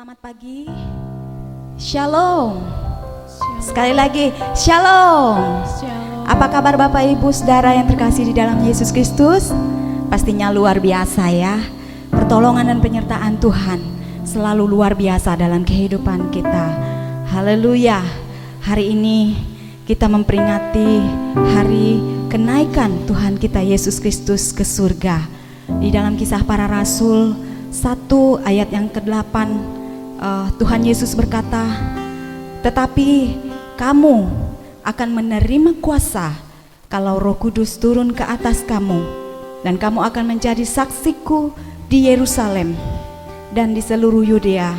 Selamat pagi. Shalom. Sekali lagi, shalom. Apa kabar Bapak Ibu Saudara yang terkasih di dalam Yesus Kristus? Pastinya luar biasa ya. Pertolongan dan penyertaan Tuhan selalu luar biasa dalam kehidupan kita. Haleluya. Hari ini kita memperingati hari kenaikan Tuhan kita Yesus Kristus ke surga. Di dalam Kisah Para Rasul 1 ayat yang ke-8, Tuhan Yesus berkata, "Tetapi kamu akan menerima kuasa kalau Roh Kudus turun ke atas kamu, dan kamu akan menjadi saksiku di Yerusalem dan di seluruh Yudea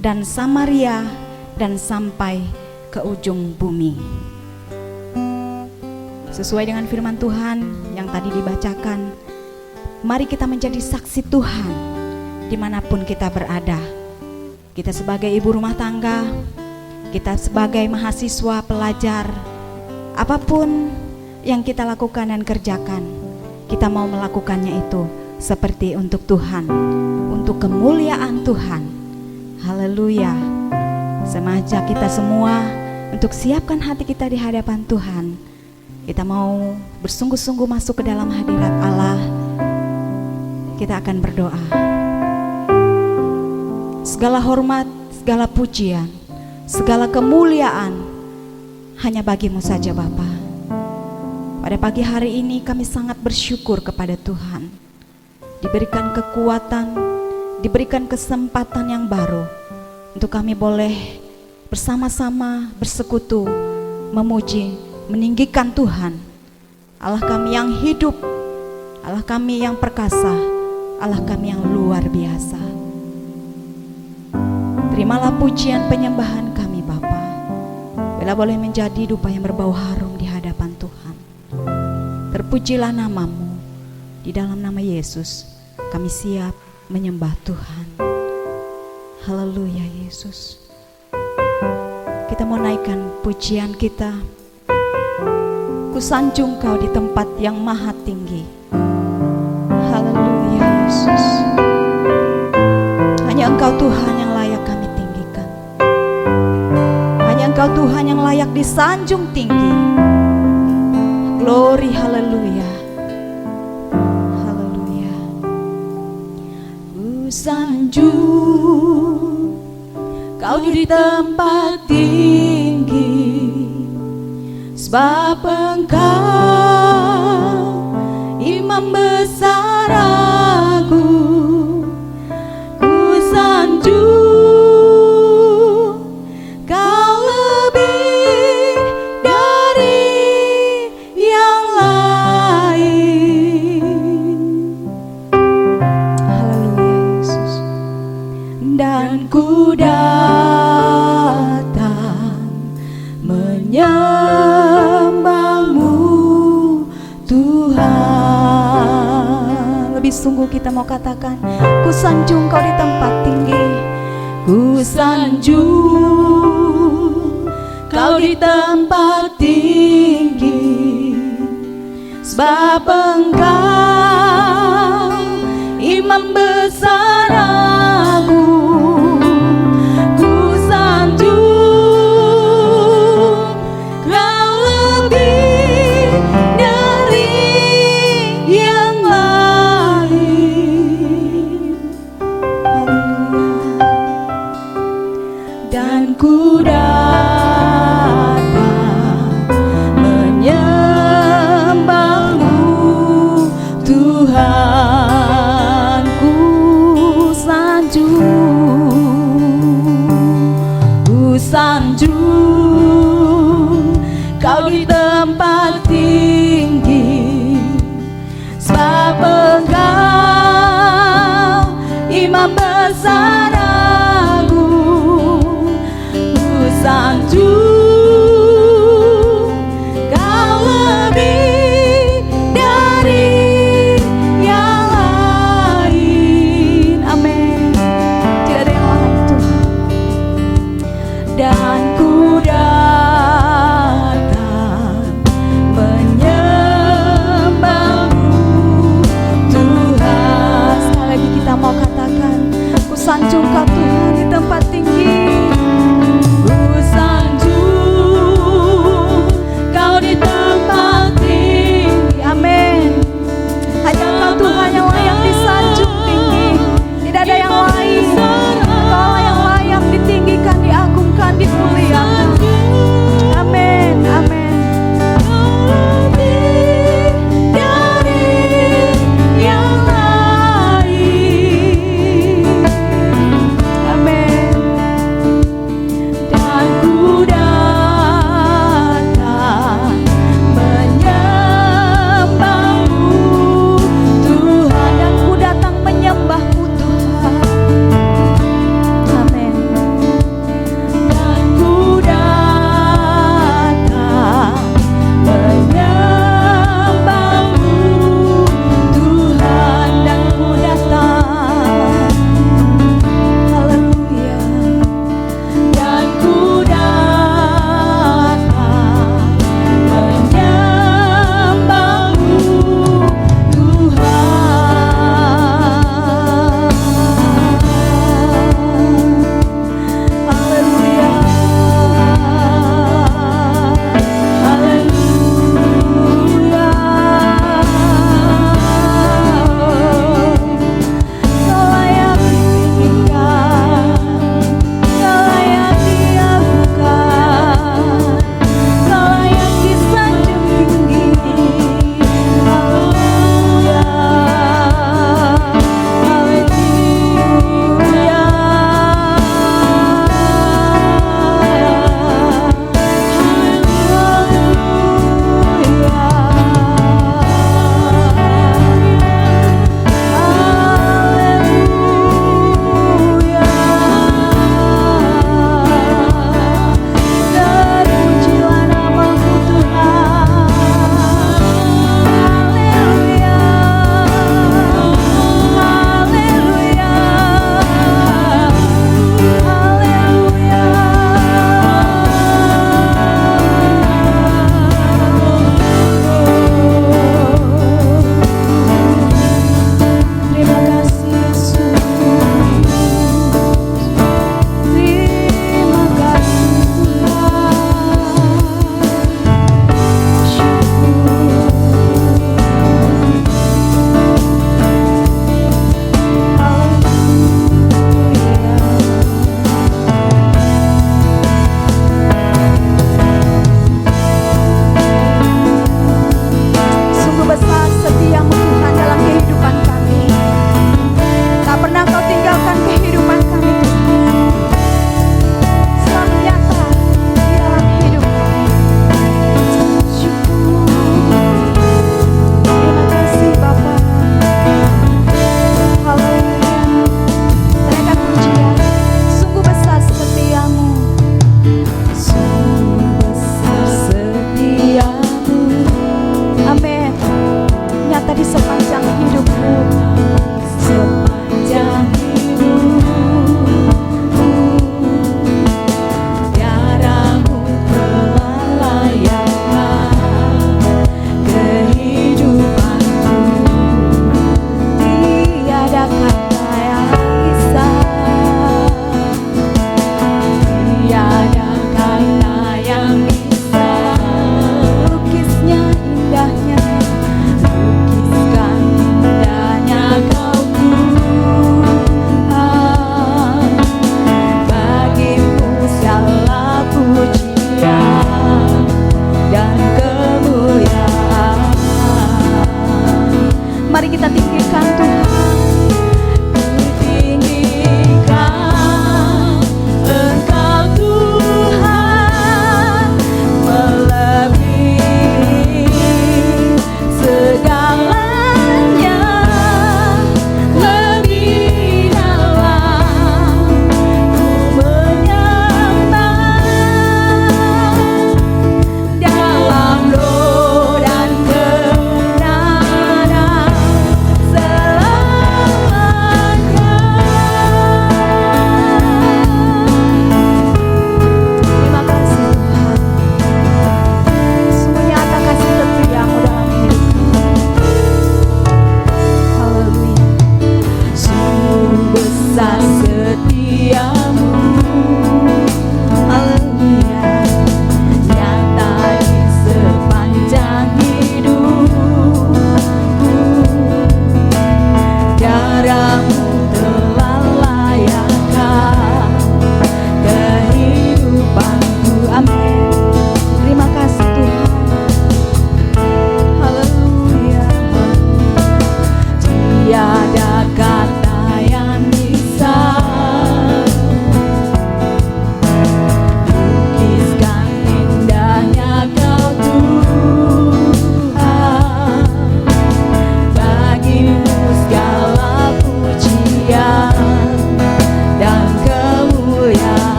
dan Samaria dan sampai ke ujung bumi." Sesuai dengan firman Tuhan yang tadi dibacakan, mari kita menjadi saksi Tuhan dimanapun kita berada. Kita sebagai ibu rumah tangga, kita sebagai mahasiswa, pelajar, apapun yang kita lakukan dan kerjakan, kita mau melakukannya itu seperti untuk Tuhan, untuk kemuliaan Tuhan. Haleluya. Semajak kita semua untuk siapkan hati kita di hadapan Tuhan. Kita mau bersungguh-sungguh masuk ke dalam hadirat Allah. Kita akan berdoa. Segala hormat, segala pujian, segala kemuliaan hanya bagimu saja Bapa. Pada pagi hari ini kami sangat bersyukur kepada Tuhan. Diberikan kekuatan, diberikan kesempatan yang baru untuk kami boleh bersama-sama bersekutu, memuji, meninggikan Tuhan. Allah kami yang hidup, Allah kami yang perkasa, Allah kami yang luar biasa. Terimalah pujian penyembahan kami Bapa. Bila boleh menjadi dupa yang berbau harum di hadapan Tuhan. Terpujilah namamu. Di dalam nama Yesus kami siap menyembah Tuhan. Haleluya Yesus. Kita mau naikkan pujian kita. Kusanjung kau di tempat yang maha tinggi. Haleluya Yesus. Hanya Engkau Tuhan yang layak kami tinggikan. Hanya Engkau Tuhan yang layak disanjung tinggi. Glory, haleluya. Haleluya. Kusanjung kau di tempat tinggi, sebab Engkau Imam besar agung. Kusanjung kau lebih dari yang lain. Haleluya Yesus. Dan ku datang menyembahmu Tuhan. Lebih sungguh kita mau katakan, kusanjung kau di tempat tinggi. Kusanjung kau di tempat tinggi, sebab Engkau Imam besar agung. Kusanjung kau lebih dari yang lain. Haleluya. Dan ku datang menyembahmu Tuhan. Kusanjung kau di tempat tinggi, sebab Engkau Imam besar agung. Kusanjung kau lebih dari yang lain. Amin. Tidak ada yang lain Tuhan. Dan ku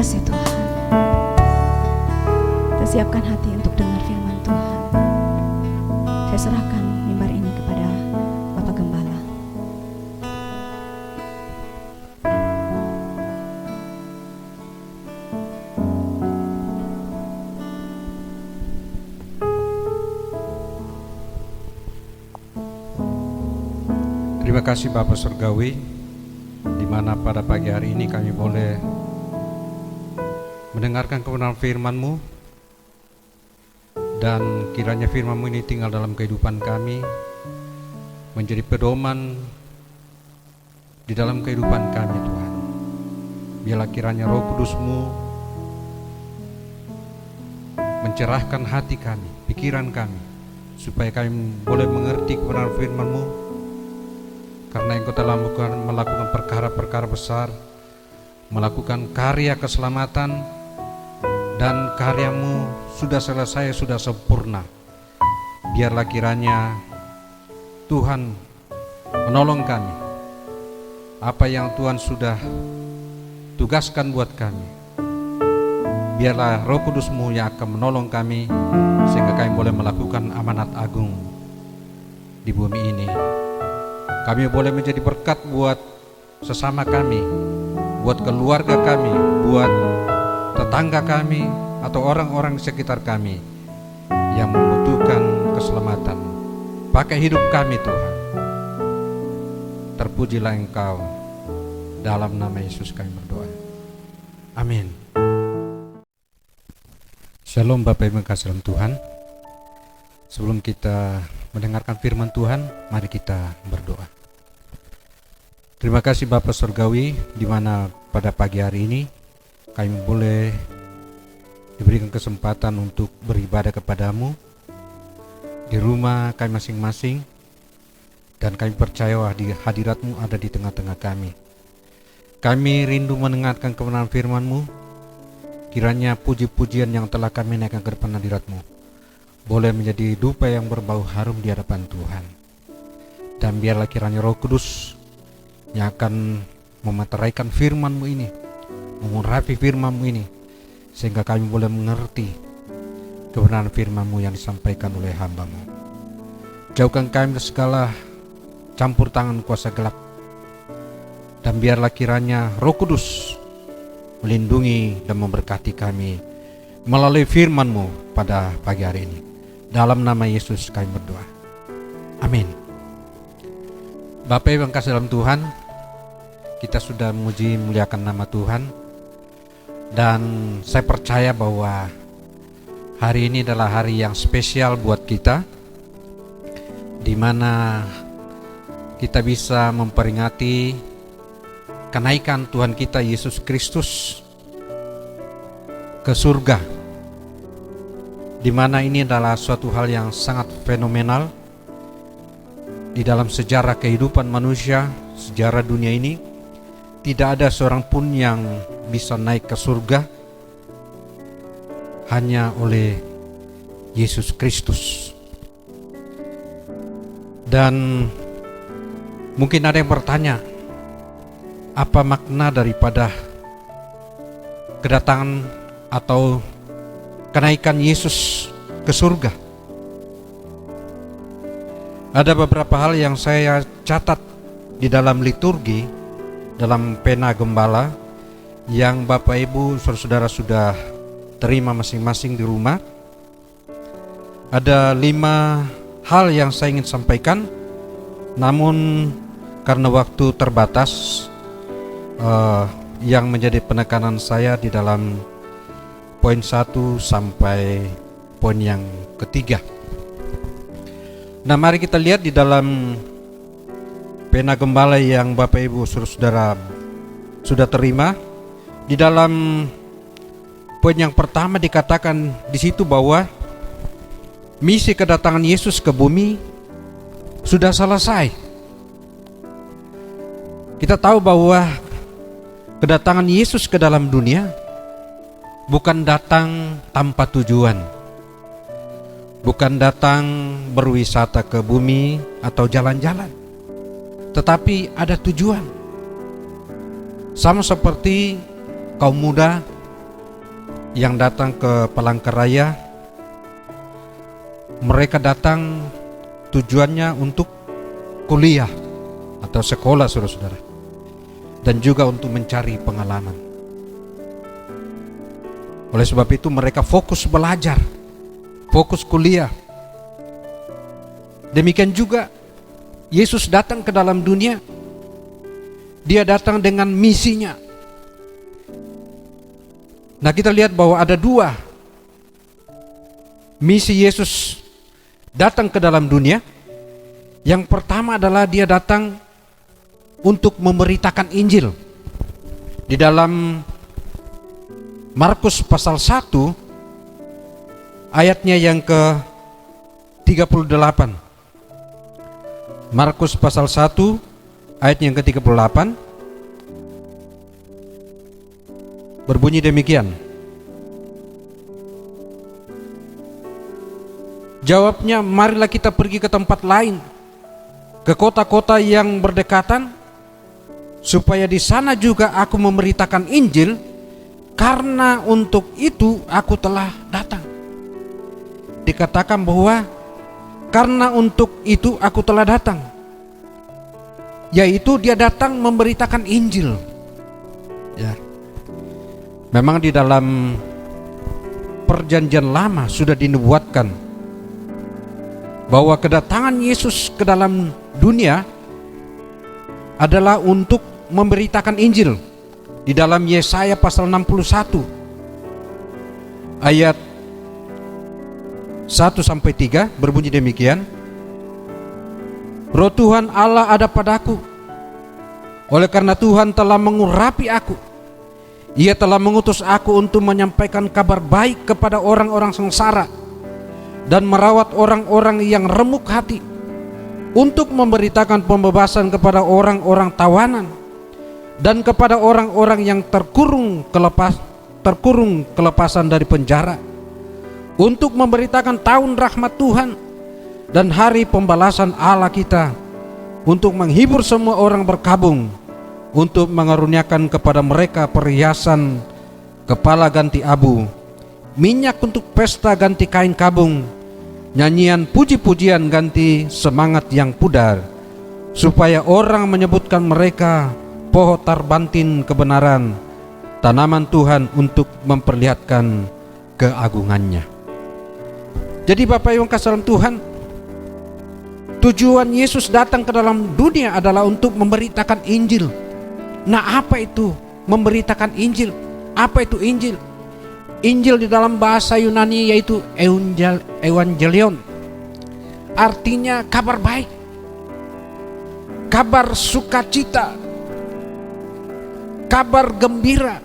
kasih Tuhan. Kita siapkan hati untuk dengar firman Tuhan. Saya serahkan mimbar ini kepada Bapak Gembala. Terima kasih Bapak Surgawi, di mana pada pagi hari ini kami boleh mendengarkan kebenaran firman-Mu, dan kiranya firman-Mu ini tinggal dalam kehidupan kami, menjadi pedoman di dalam kehidupan kami Tuhan. Biarlah kiranya Roh Kudus-Mu mencerahkan hati kami, pikiran kami, supaya kami boleh mengerti kebenaran firman-Mu, karena Engkau telah melakukan perkara-perkara besar, melakukan karya keselamatan, dan karya-Mu sudah selesai, sudah sempurna. Biarlah kiranya Tuhan menolong kami. Apa yang Tuhan sudah tugaskan buat kami, biarlah Roh Kudus-Mu yang akan menolong kami, sehingga kami boleh melakukan amanat agung di bumi ini. Kami boleh menjadi berkat buat sesama kami, buat keluarga kami, buat tetangga kami, atau orang-orang di sekitar kami yang membutuhkan keselamatan. Pakai hidup kami Tuhan. Terpujilah Engkau. Dalam nama Yesus kami berdoa. Amin. Shalom Bapak Ibu kasih dalam Tuhan. Sebelum kita mendengarkan firman Tuhan, mari kita berdoa. Terima kasih Bapak Surgawi, di mana pada pagi hari ini kami boleh diberikan kesempatan untuk beribadah kepadamu di rumah kami masing-masing, dan kami percaya hadirat-Mu ada di tengah-tengah kami. Kami rindu mendengarkan kebenaran firman-Mu. Kiranya puji-pujian yang telah kami naikkan ke depan hadirat-Mu boleh menjadi dupa yang berbau harum di hadapan Tuhan. Dan biarlah kiranya Roh Kudus yang akan memeteraikan firman-Mu ini, mengurapi firman-Mu ini, sehingga kami boleh mengerti kebenaran firman-Mu yang disampaikan oleh hamba-Mu. Jauhkan kami dari segala campur tangan kuasa gelap, dan biarlah kiranya Roh Kudus melindungi dan memberkati kami melalui firman-Mu pada pagi hari ini. Dalam nama Yesus kami berdoa. Amin. Bapak Ibu yang kasih dalam Tuhan, kita sudah memuji muliakan nama Tuhan, dan saya percaya bahwa hari ini adalah hari yang spesial buat kita, di mana kita bisa memperingati kenaikan Tuhan kita Yesus Kristus ke surga, di mana ini adalah suatu hal yang sangat fenomenal di dalam sejarah kehidupan manusia, sejarah dunia ini. Tidak ada seorang pun yang bisa naik ke surga, hanya oleh Yesus Kristus. Dan mungkin ada yang bertanya, apa makna daripada kedatangan atau kenaikan Yesus ke surga? Ada beberapa hal yang saya catat di dalam liturgi, dalam pena gembala, yang Bapak Ibu saudara-saudara sudah terima masing-masing di rumah. Ada 5 hal yang saya ingin sampaikan, namun karena waktu terbatas, yang menjadi penekanan saya di dalam poin 1 sampai poin yang ketiga. Nah, mari kita lihat di dalam pena gembala yang Bapak Ibu saudara sudah terima. Di dalam poin yang pertama dikatakan di situ bahwa misi kedatangan Yesus ke bumi sudah selesai. Kita tahu bahwa kedatangan Yesus ke dalam dunia bukan datang tanpa tujuan, bukan datang berwisata ke bumi atau jalan-jalan, tetapi ada tujuan. Sama seperti kaum muda yang datang ke Palangkaraya, mereka datang tujuannya untuk kuliah atau sekolah, saudara-saudara, dan juga untuk mencari pengalaman. Oleh sebab itu mereka fokus belajar, fokus kuliah. Demikian juga Yesus datang ke dalam dunia. Dia datang dengan misinya. Nah, kita lihat bahwa ada dua misi Yesus datang ke dalam dunia. Yang pertama adalah dia datang untuk memberitakan Injil. Di dalam Markus pasal 1 ayatnya yang ke-38. Markus pasal 1 ayatnya yang ke-38 berbunyi demikian. Jawabnya, marilah kita pergi ke tempat lain, ke kota-kota yang berdekatan, supaya di sana juga aku memberitakan Injil, karena untuk itu aku telah datang. Dikatakan bahwa karena untuk itu aku telah datang, yaitu dia datang memberitakan Injil. Ya. Memang di dalam Perjanjian Lama sudah dinubuatkan bahwa kedatangan Yesus ke dalam dunia adalah untuk memberitakan Injil. Di dalam Yesaya pasal 61 ayat 1-3 berbunyi demikian. Roh Tuhan Allah ada padaku, oleh karena Tuhan telah mengurapi aku. Ia telah mengutus aku untuk menyampaikan kabar baik kepada orang-orang sengsara dan merawat orang-orang yang remuk hati, untuk memberitakan pembebasan kepada orang-orang tawanan dan kepada orang-orang yang terkurung kelepasan dari penjara, untuk memberitakan tahun rahmat Tuhan dan hari pembalasan Allah kita, untuk menghibur semua orang berkabung, untuk mengaruniakan kepada mereka perhiasan kepala ganti abu, minyak untuk pesta ganti kain kabung, nyanyian puji-pujian ganti semangat yang pudar, supaya orang menyebutkan mereka pohon tarbantin kebenaran, tanaman Tuhan untuk memperlihatkan keagungannya. Jadi Bapak Ibu kasih dalam Tuhan, tujuan Yesus datang ke dalam dunia adalah untuk memberitakan Injil. Nah, apa itu memberitakan Injil? Apa itu Injil? Injil di dalam bahasa Yunani yaitu Evangelion. Artinya kabar baik, kabar sukacita, kabar gembira.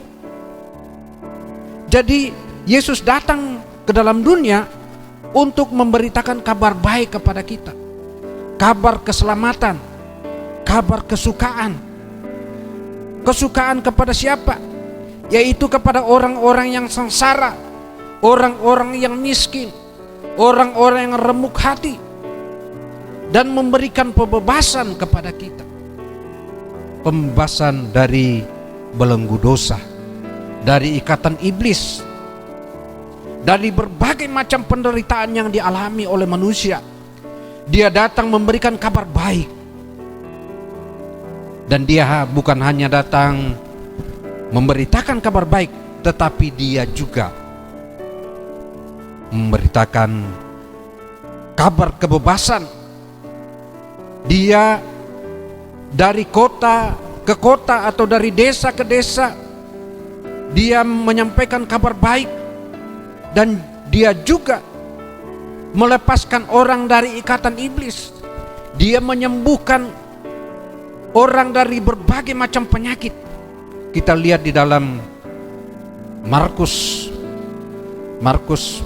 Jadi Yesus datang ke dalam dunia untuk memberitakan kabar baik kepada kita. Kabar keselamatan, kabar kesukaan. Kesukaan kepada siapa? Yaitu kepada orang-orang yang sengsara, orang-orang yang miskin, orang-orang yang remuk hati, dan memberikan pembebasan kepada kita. Pembebasan dari belenggu dosa, dari ikatan iblis, dari berbagai macam penderitaan yang dialami oleh manusia. Dia datang memberikan kabar baik. Dan dia bukan hanya datang memberitakan kabar baik, tetapi dia juga memberitakan kabar kebebasan. Dia dari kota ke kota atau dari desa ke desa, dia menyampaikan kabar baik. Dan dia juga melepaskan orang dari ikatan iblis. Dia menyembuhkan orang dari berbagai macam penyakit. Kita lihat di dalam Markus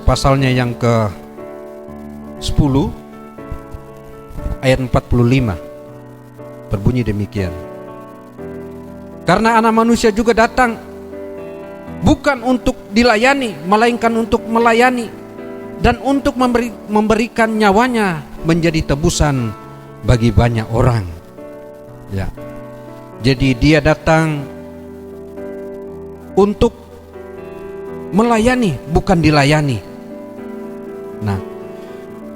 pasalnya yang ke-10 ayat 45 berbunyi demikian. Karena Anak Manusia juga datang bukan untuk dilayani, melainkan untuk melayani dan untuk memberikan nyawanya menjadi tebusan bagi banyak orang. Ya. Jadi dia datang untuk melayani, bukan dilayani. Nah,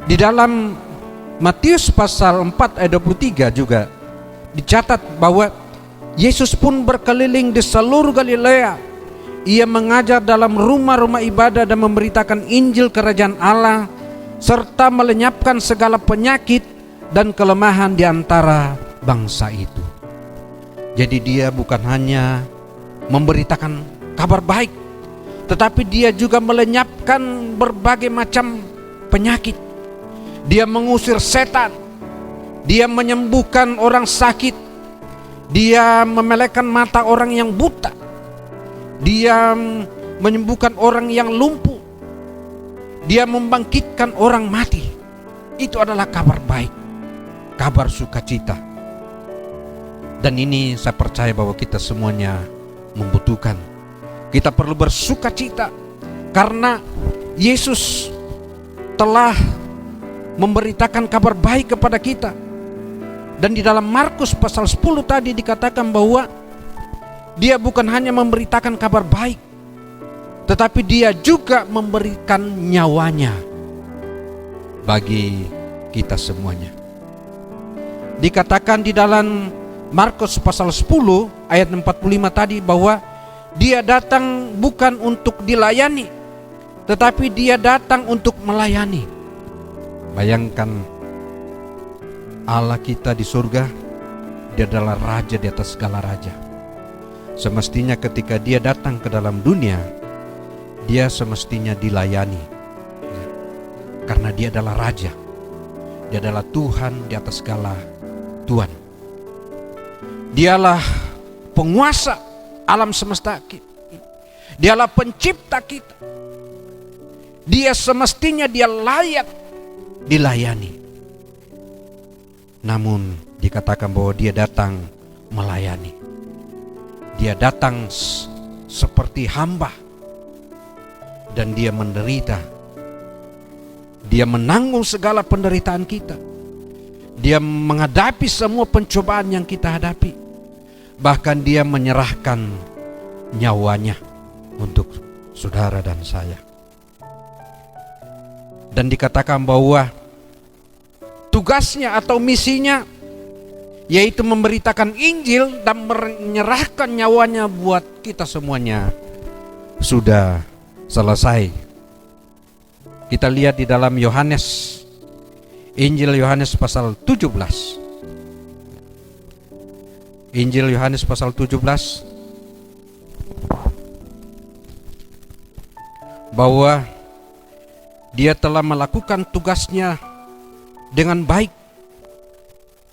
di dalam Matius pasal 4 ayat 23 juga dicatat bahwa Yesus pun berkeliling di seluruh Galilea. Ia mengajar dalam rumah-rumah ibadah dan memberitakan Injil kerajaan Allah, serta melenyapkan segala penyakit dan kelemahan di antara bangsa itu. Jadi dia bukan hanya memberitakan kabar baik, tetapi dia juga melenyapkan berbagai macam penyakit. Dia mengusir setan, dia menyembuhkan orang sakit, dia memelekkan mata orang yang buta, dia menyembuhkan orang yang lumpuh, dia membangkitkan orang mati. Itu adalah kabar baik, kabar sukacita. Dan ini saya percaya bahwa kita semuanya membutuhkan. Kita perlu bersukacita karena Yesus telah memberitakan kabar baik kepada kita. Dan di dalam Markus pasal 10 tadi dikatakan bahwa dia bukan hanya memberitakan kabar baik, tetapi dia juga memberikan nyawanya bagi kita semuanya. Dikatakan di dalam Markus pasal 10 ayat 45 tadi bahwa dia datang bukan untuk dilayani, tetapi dia datang untuk melayani. Bayangkan, Allah kita di surga, dia adalah raja di atas segala raja. Semestinya ketika dia datang ke dalam dunia, dia semestinya dilayani, karena dia adalah raja. Dia adalah Tuhan di atas segala Tuhan. Dialah penguasa alam semesta kita. Dialah pencipta kita. Dia semestinya dia layak dilayani. Namun dikatakan bahwa dia datang melayani. Dia datang seperti hamba, dan dia menderita. Dia menanggung segala penderitaan kita. Dia menghadapi semua pencobaan yang kita hadapi. Bahkan dia menyerahkan nyawanya untuk saudara dan saya. Dan dikatakan bahwa tugasnya atau misinya yaitu memberitakan Injil dan menyerahkan nyawanya buat kita semuanya sudah selesai. Kita lihat di dalam Yohanes, Injil Yohanes pasal 17. Injil Yohanes pasal 17, bahwa dia telah melakukan tugasnya dengan baik.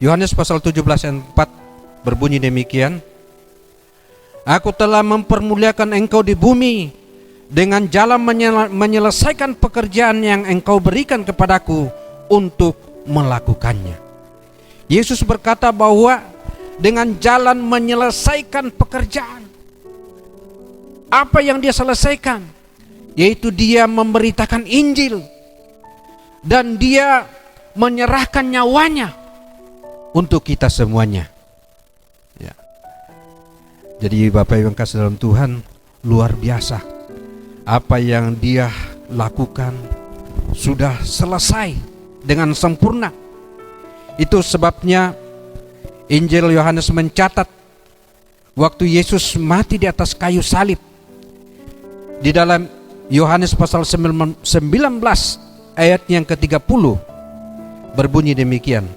Yohanes pasal 17 ayat 4 berbunyi demikian: Aku telah mempermuliakan engkau di bumi dengan jalan menyelesaikan pekerjaan yang engkau berikan kepadaku untuk melakukannya. Yesus berkata bahwa dengan jalan menyelesaikan pekerjaan. Apa yang dia selesaikan? Yaitu dia memberitakan Injil, dan dia menyerahkan nyawanya untuk kita semuanya. Ya. Jadi Bapak Ibu yang kasih dalam Tuhan, luar biasa. Apa yang dia lakukan sudah selesai dengan sempurna. Itu sebabnya Injil Yohanes mencatat waktu Yesus mati di atas kayu salib. Di dalam Yohanes pasal 19 ayat yang ke-30 berbunyi demikian: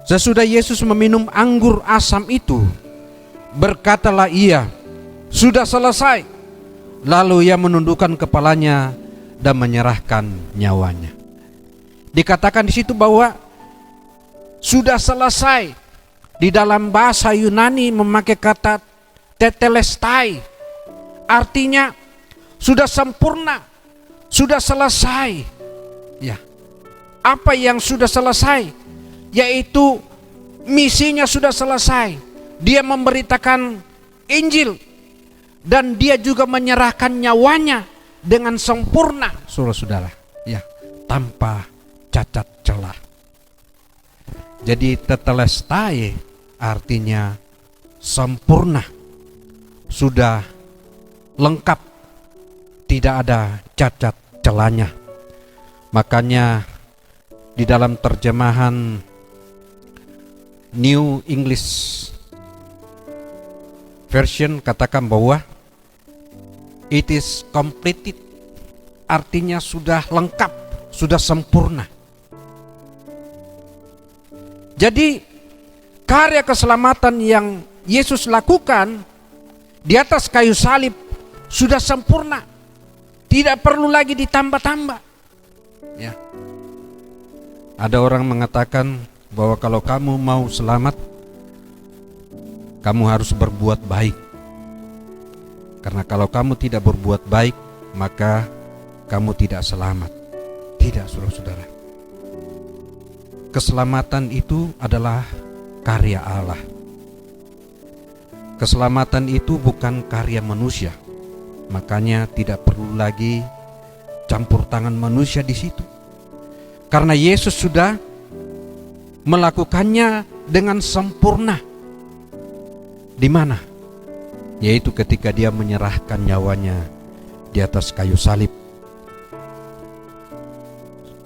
Sesudah Yesus meminum anggur asam itu, berkatalah ia, sudah selesai. Lalu ia menundukkan kepalanya dan menyerahkan nyawanya. Dikatakan di situ bahwa sudah selesai. Di dalam bahasa Yunani memakai kata tetelestai, artinya sudah sempurna, sudah selesai. Ya. Apa yang sudah selesai? Yaitu misinya sudah selesai. Dia memberitakan Injil, dan dia juga menyerahkan nyawanya dengan sempurna, saudara-saudara, ya, tanpa cacat celah. Jadi tetelestai artinya sempurna, sudah lengkap, tidak ada cacat celanya. Makanya di dalam terjemahan New English Version katakan bahwa it is completed, artinya sudah lengkap, sudah sempurna. Jadi karya keselamatan yang Yesus lakukan di atas kayu salib sudah sempurna, tidak perlu lagi ditambah-tambah. Ya. Ada orang mengatakan bahwa kalau kamu mau selamat, kamu harus berbuat baik. Karena kalau kamu tidak berbuat baik, maka kamu tidak selamat. Tidak, saudara-saudara. Keselamatan itu adalah karya Allah. Keselamatan itu bukan karya manusia. Makanya tidak perlu lagi campur tangan manusia di situ. Karena Yesus sudah melakukannya dengan sempurna. Di mana? Yaitu ketika dia menyerahkan nyawanya di atas kayu salib.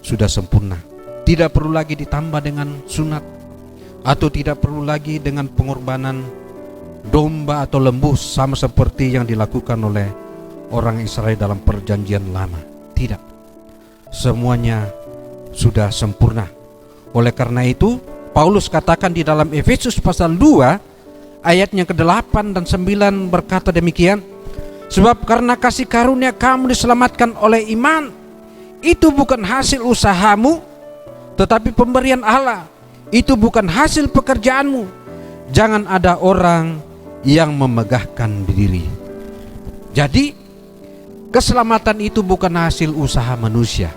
Sudah sempurna. Tidak perlu lagi ditambah dengan sunat, atau tidak perlu lagi dengan pengorbanan domba atau lembu sama seperti yang dilakukan oleh orang Israel dalam perjanjian lama. Tidak. Semuanya sudah sempurna. Oleh karena itu Paulus katakan di dalam Efesus pasal 2 ayatnya ke-8 dan 9 berkata demikian, sebab karena kasih karunia kamu diselamatkan oleh iman, itu bukan hasil usahamu, tetapi pemberian Allah. Itu bukan hasil pekerjaanmu. Jangan ada orang yang memegahkan diri. Jadi keselamatan itu bukan hasil usaha manusia,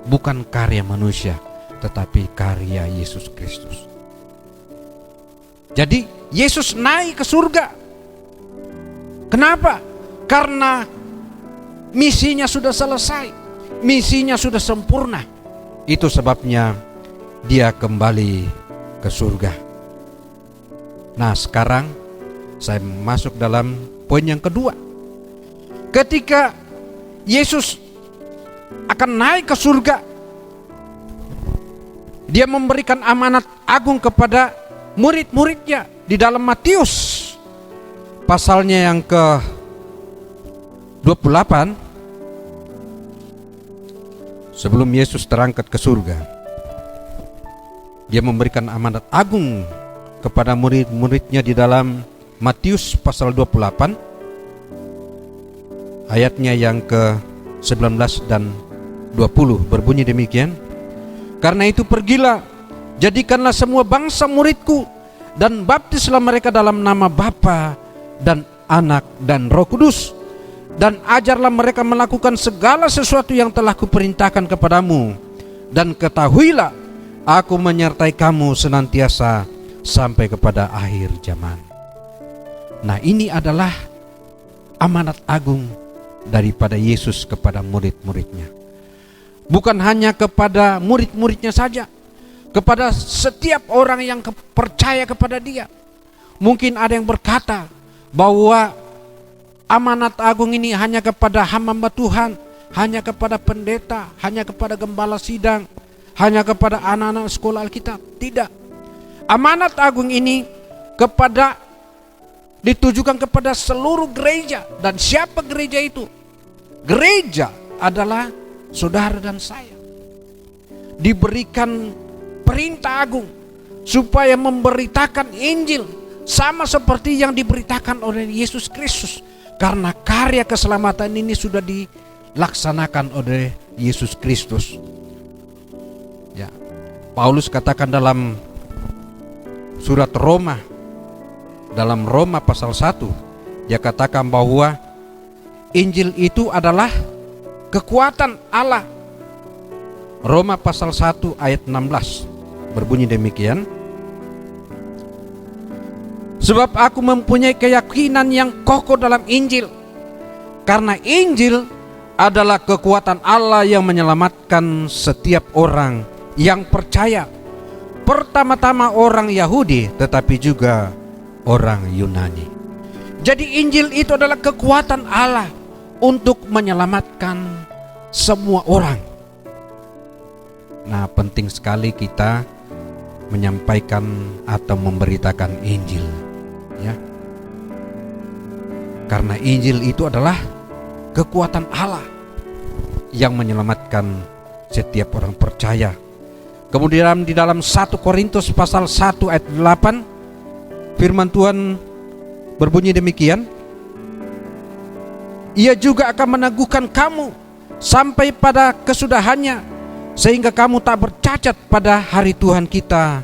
bukan karya manusia, tetapi karya Yesus Kristus. Jadi Yesus naik ke surga. Kenapa? Karena misinya sudah selesai, misinya sudah sempurna. Itu sebabnya dia kembali ke surga. Nah, sekarang saya masuk dalam poin yang kedua. Ketika Yesus akan naik ke surga, dia memberikan amanat agung kepada murid-muridnya di dalam Matius pasalnya yang ke-28. Sebelum Yesus terangkat ke surga, dia memberikan amanat agung kepada murid-muridnya di dalam Matius pasal 28 ayatnya yang ke-19 dan 20 berbunyi demikian. Karena itu pergilah, jadikanlah semua bangsa muridku, dan baptislah mereka dalam nama Bapa dan Anak dan Roh Kudus, dan ajarlah mereka melakukan segala sesuatu yang telah kuperintahkan kepadamu, dan ketahuilah aku menyertai kamu senantiasa sampai kepada akhir zaman. Nah, ini adalah amanat agung daripada Yesus kepada murid-muridnya. Bukan hanya kepada murid-muridnya saja, kepada setiap orang yang percaya kepada dia. Mungkin ada yang berkata bahwa amanat agung ini hanya kepada hamba Tuhan, hanya kepada pendeta, hanya kepada gembala sidang, hanya kepada anak-anak sekolah Alkitab. Tidak. Amanat agung ini ditujukan kepada seluruh gereja. Dan siapa gereja itu? Gereja adalah saudara dan saya. Diberikan perintah agung supaya memberitakan Injil sama seperti yang diberitakan oleh Yesus Kristus. Karena karya keselamatan ini sudah dilaksanakan oleh Yesus Kristus. Ya. Paulus katakan dalam surat Roma, dalam Roma pasal 1, dia katakan bahwa Injil itu adalah kekuatan Allah. Roma pasal 1 ayat 16 berbunyi demikian. Sebab aku mempunyai keyakinan yang kokoh dalam Injil, karena Injil adalah kekuatan Allah yang menyelamatkan setiap orang yang percaya, pertama-tama orang Yahudi tetapi juga orang Yunani. Jadi Injil itu adalah kekuatan Allah untuk menyelamatkan semua orang. Nah, penting sekali kita menyampaikan atau memberitakan Injil, ya. Karena Injil itu adalah kekuatan Allah yang menyelamatkan setiap orang percaya. Kemudian di dalam 1 Korintus pasal 1 ayat 8 firman Tuhan berbunyi demikian, Ia juga akan meneguhkan kamu sampai pada kesudahannya, sehingga kamu tak bercacat pada hari Tuhan kita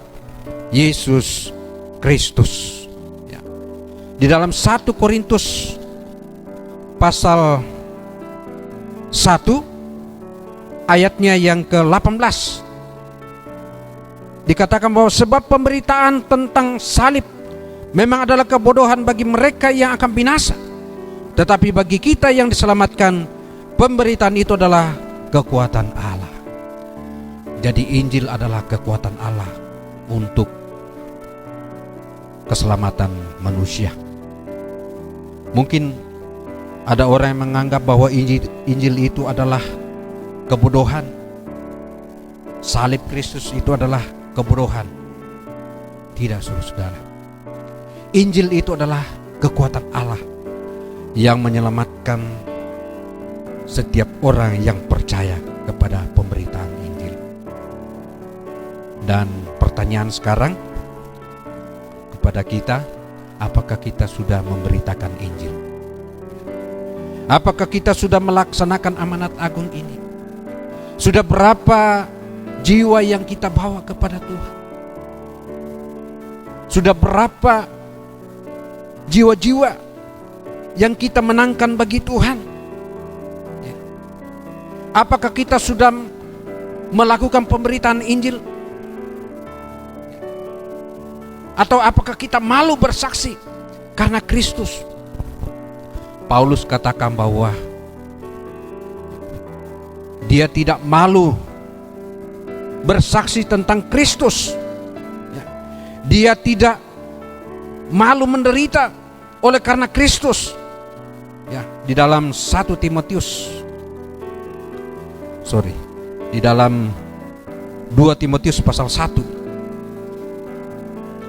Yesus Kristus. Ya. Di dalam 1 Korintus pasal 1 ayatnya yang ke-18 dikatakan bahwa sebab pemberitaan tentang salib memang adalah kebodohan bagi mereka yang akan binasa, tetapi bagi kita yang diselamatkan, pemberitaan itu adalah kekuatan Allah. Jadi Injil adalah kekuatan Allah untuk keselamatan manusia. Mungkin ada orang yang menganggap bahwa Injil itu adalah kebodohan. Salib Kristus itu adalah kebodohan. Tidak, saudara-saudara. Injil itu adalah kekuatan Allah yang menyelamatkan setiap orang yang percaya kepada pemberitaan Injil. Dan pertanyaan sekarang kepada kita, apakah kita sudah memberitakan Injil? Apakah kita sudah melaksanakan amanat agung ini? Sudah berapa jiwa yang kita bawa kepada Tuhan? Sudah berapa jiwa-jiwa yang kita menangkan bagi Tuhan? Apakah kita sudah melakukan pemberitaan Injil? Atau apakah kita malu bersaksi karena Kristus? Paulus katakan bahwa dia tidak malu bersaksi tentang Kristus. Dia tidak malu menderita oleh karena Kristus. Ya, di dalam 1 Timotius, di dalam 2 Timotius pasal 1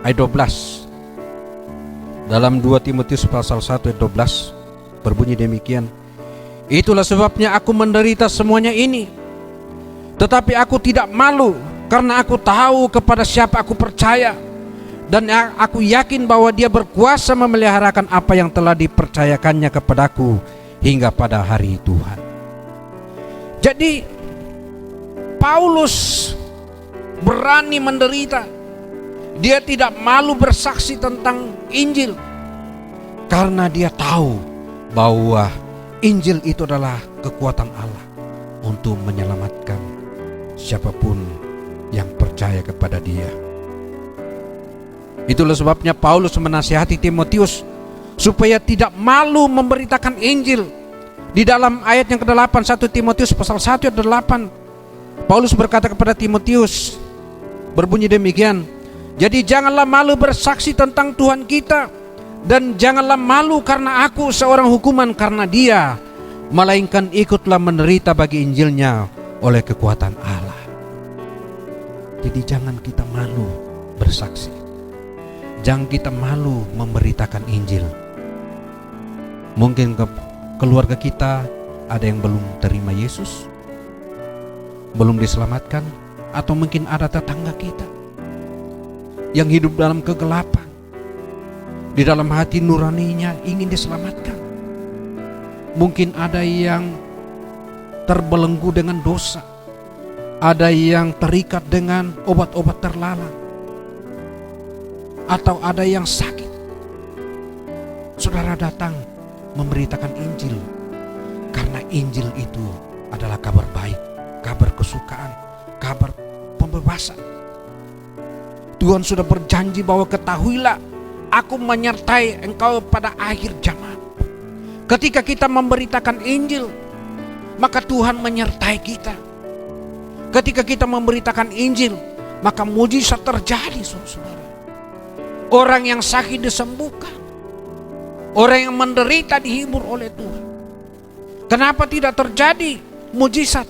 ayat 12. Dalam 2 Timotius pasal 1 ayat 12 berbunyi demikian, itulah sebabnya aku menderita semuanya ini, tetapi aku tidak malu, karena aku tahu kepada siapa aku percaya, dan aku yakin bahwa Dia berkuasa memeliharakan apa yang telah dipercayakannya kepadaku hingga pada hari Tuhan. Jadi Paulus berani menderita. Dia tidak malu bersaksi tentang Injil, karena dia tahu bahwa Injil itu adalah kekuatan Allah untuk menyelamatkan siapapun yang percaya kepada Dia. Itulah sebabnya Paulus menasihati Timotius supaya tidak malu memberitakan Injil. Di dalam ayat yang ke-8 1 Timotius pasal 1 ayat 8, Paulus berkata kepada Timotius berbunyi demikian, jadi janganlah malu bersaksi tentang Tuhan kita, dan janganlah malu karena aku seorang hukuman karena Dia, melainkan ikutlah menderita bagi Injilnya oleh kekuatan Allah. Jadi jangan kita malu bersaksi, jangan kita malu memberitakan Injil. Mungkin keluarga kita ada yang belum terima Yesus, belum diselamatkan, atau mungkin ada tetangga kita yang hidup dalam kegelapan, di dalam hati nuraninya ingin diselamatkan. Mungkin ada yang terbelenggu dengan dosa, ada yang terikat dengan obat-obat terlarang, atau ada yang sakit. Saudara datang memberitakan Injil, karena Injil itu adalah kabar baik, kabar kesukaan, kabar pembebasan. Tuhan sudah berjanji bahwa ketahuilah, aku menyertai engkau pada akhir zaman. Ketika kita memberitakan Injil, maka Tuhan menyertai kita. Ketika kita memberitakan Injil, maka mujizat terjadi, saudara. Orang yang sakit disembuhkan, orang yang menderita dihibur oleh Tuhan. Kenapa tidak terjadi mujizat?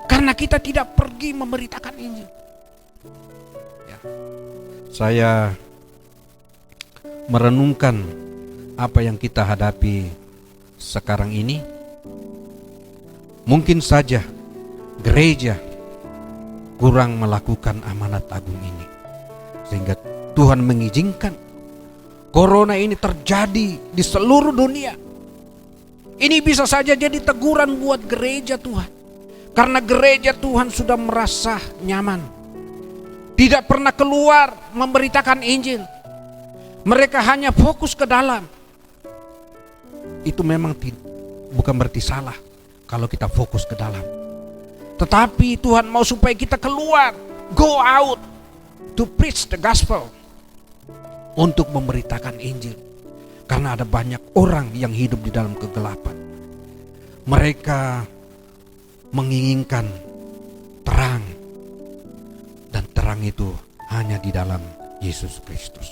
Karena kita tidak pergi memberitakan Injil. Ya. Saya merenungkan apa yang kita hadapi sekarang ini. Mungkin saja gereja kurang melakukan amanat agung ini, sehingga Tuhan mengizinkan corona ini terjadi di seluruh dunia. Ini bisa saja jadi teguran buat gereja Tuhan, karena gereja Tuhan sudah merasa nyaman, tidak pernah keluar memberitakan Injil. Mereka hanya fokus ke dalam. Itu memang bukan berarti salah kalau kita fokus ke dalam, tetapi Tuhan mau supaya kita keluar, go out to preach the gospel, untuk memberitakan Injil. Karena ada banyak orang yang hidup di dalam kegelapan. Mereka menginginkan terang, dan terang itu hanya di dalam Yesus Kristus.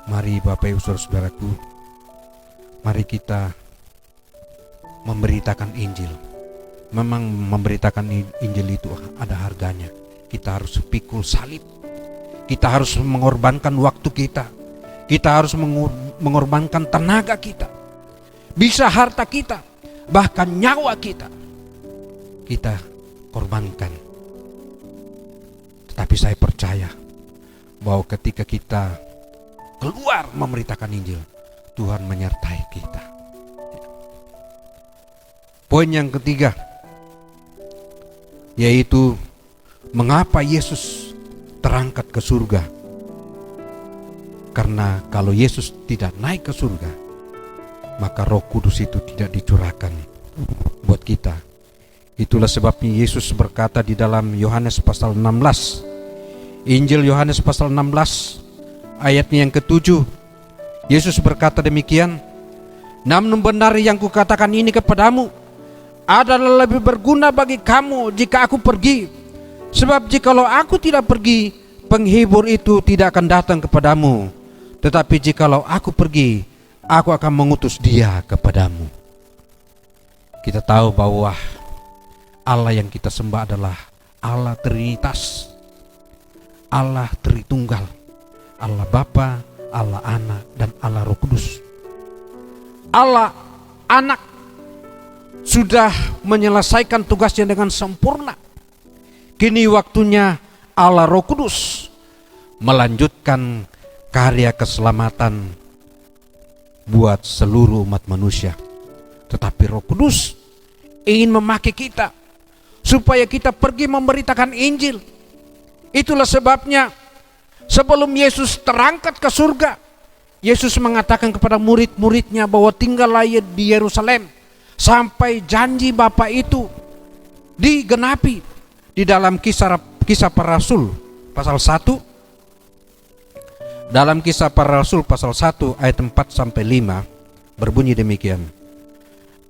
Mari Bapak Ibu Saudara-saudaraku, mari kita memberitakan Injil. Memang memberitakan Injil itu ada harganya. Kita harus pikul salib. Kita harus mengorbankan waktu kita. Kita harus mengorbankan tenaga kita. Bisa harta kita, bahkan nyawa kita, kita korbankan. Tetapi saya percaya bahwa ketika kita keluar memberitakan Injil, Tuhan menyertai kita. Poin yang ketiga, yaitu mengapa Yesus terangkat ke surga. Karena kalau Yesus tidak naik ke surga, maka Roh Kudus itu tidak dicurahkan buat kita. Itulah sebabnya Yesus berkata di dalam Yohanes pasal 16, Injil Yohanes pasal 16 ayatnya yang ke-7, Yesus berkata demikian, namun benar yang kukatakan ini kepadamu adalah lebih berguna bagi kamu jika aku pergi. Sebab jikalau aku tidak pergi, penghibur itu tidak akan datang kepadamu. Tetapi jikalau aku pergi, aku akan mengutus dia kepadamu. Kita tahu bahwa Allah yang kita sembah adalah Allah Trinitas, Allah Tritunggal, Allah Bapa, Allah Anak, dan Allah Roh Kudus. Allah Anak sudah menyelesaikan tugasnya dengan sempurna. Kini waktunya Allah Roh Kudus melanjutkan karya keselamatan buat seluruh umat manusia. Tetapi Roh Kudus ingin memakai kita supaya kita pergi memberitakan Injil. Itulah sebabnya sebelum Yesus terangkat ke surga, Yesus mengatakan kepada murid-muridnya bahwa tinggallah di Yerusalem sampai janji Bapa itu digenapi. Di dalam kisah para rasul pasal 1, dalam kisah para rasul pasal 1 ayat 4 sampai 5 berbunyi demikian.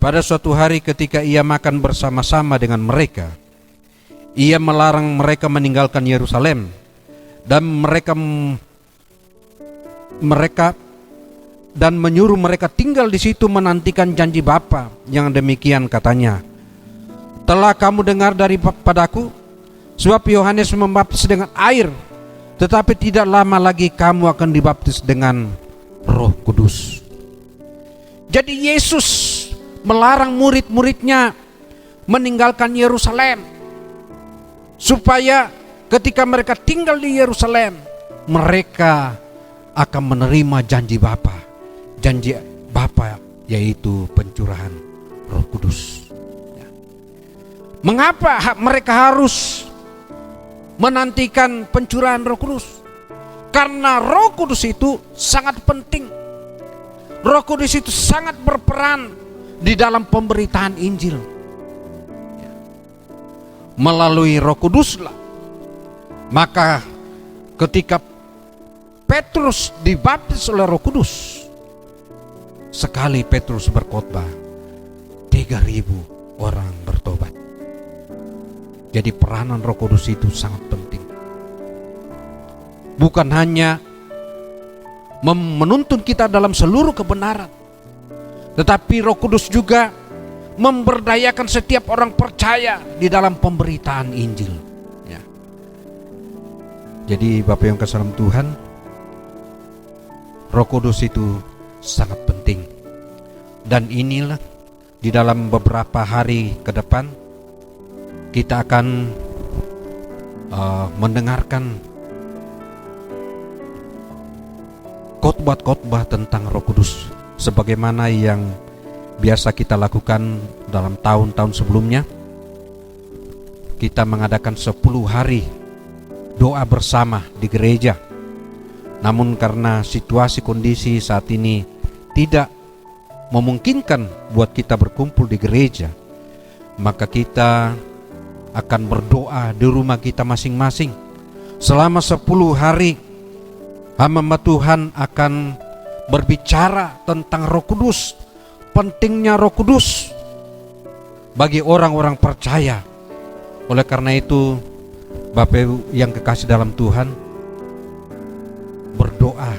Pada suatu hari ketika ia makan bersama-sama dengan mereka, ia melarang mereka meninggalkan Yerusalem dan dan menyuruh mereka tinggal di situ menantikan janji Bapa. Yang demikian katanya, telah kamu dengar daripadaku, sebab Yohanes membaptis dengan air, tetapi tidak lama lagi kamu akan dibaptis dengan Roh Kudus. Jadi Yesus melarang murid-muridnya meninggalkan Yerusalem, supaya ketika mereka tinggal di Yerusalem, mereka akan menerima janji Bapa. Janji Bapa yaitu pencurahan Roh Kudus. Mengapa mereka harus menantikan pencurahan Roh Kudus? Karena Roh Kudus itu sangat penting. Roh Kudus itu sangat berperan di dalam pemberitaan Injil. Melalui Roh Kuduslah, maka ketika Petrus dibaptis oleh Roh Kudus, sekali Petrus berkhotbah, 3.000 orang bertobat. Jadi peranan Roh Kudus itu sangat penting. Bukan hanya menuntun kita dalam seluruh kebenaran, tetapi Roh Kudus juga memberdayakan setiap orang percaya di dalam pemberitaan Injil. Ya. Jadi Bapak yang kasih dalam Tuhan, Roh Kudus itu sangat penting. Dan inilah di dalam beberapa hari ke depan kita akan mendengarkan khotbah-khotbah tentang Roh Kudus sebagaimana yang biasa kita lakukan dalam tahun-tahun sebelumnya. Kita mengadakan 10 hari doa bersama di gereja. Namun karena situasi kondisi saat ini tidak memungkinkan buat kita berkumpul di gereja, maka kita akan berdoa di rumah kita masing-masing. Selama 10 hari hamba Tuhan akan berbicara tentang Roh Kudus, pentingnya Roh Kudus bagi orang-orang percaya. Oleh karena itu, Bapak Ibu yang kekasih dalam Tuhan, berdoa,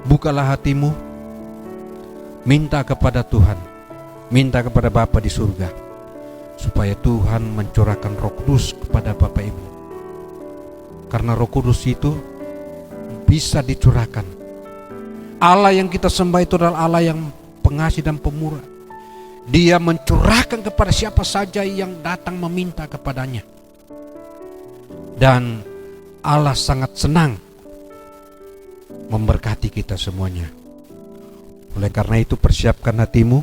bukalah hatimu, minta kepada Tuhan, minta kepada Bapa di surga, supaya Tuhan mencurahkan Roh Kudus kepada Bapak Ibu. Karena Roh Kudus itu bisa dicurahkan. Allah yang kita sembah itu adalah Allah yang pengasih dan pemurah. Dia mencurahkan kepada siapa saja yang datang meminta kepadanya. Dan Allah sangat senang memberkati kita semuanya. Oleh karena itu, persiapkan hatimu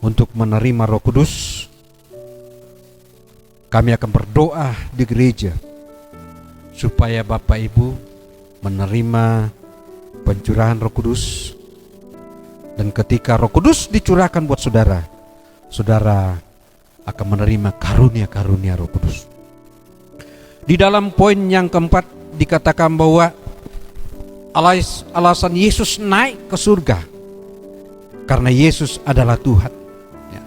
untuk menerima Roh Kudus. Kami akan berdoa di gereja supaya Bapak Ibu menerima pencurahan Roh Kudus. Dan ketika Roh Kudus dicurahkan buat saudara, saudara akan menerima karunia-karunia Roh Kudus. Di dalam poin yang keempat dikatakan bahwa alasan Yesus naik ke surga karena Yesus adalah Tuhan. Ya.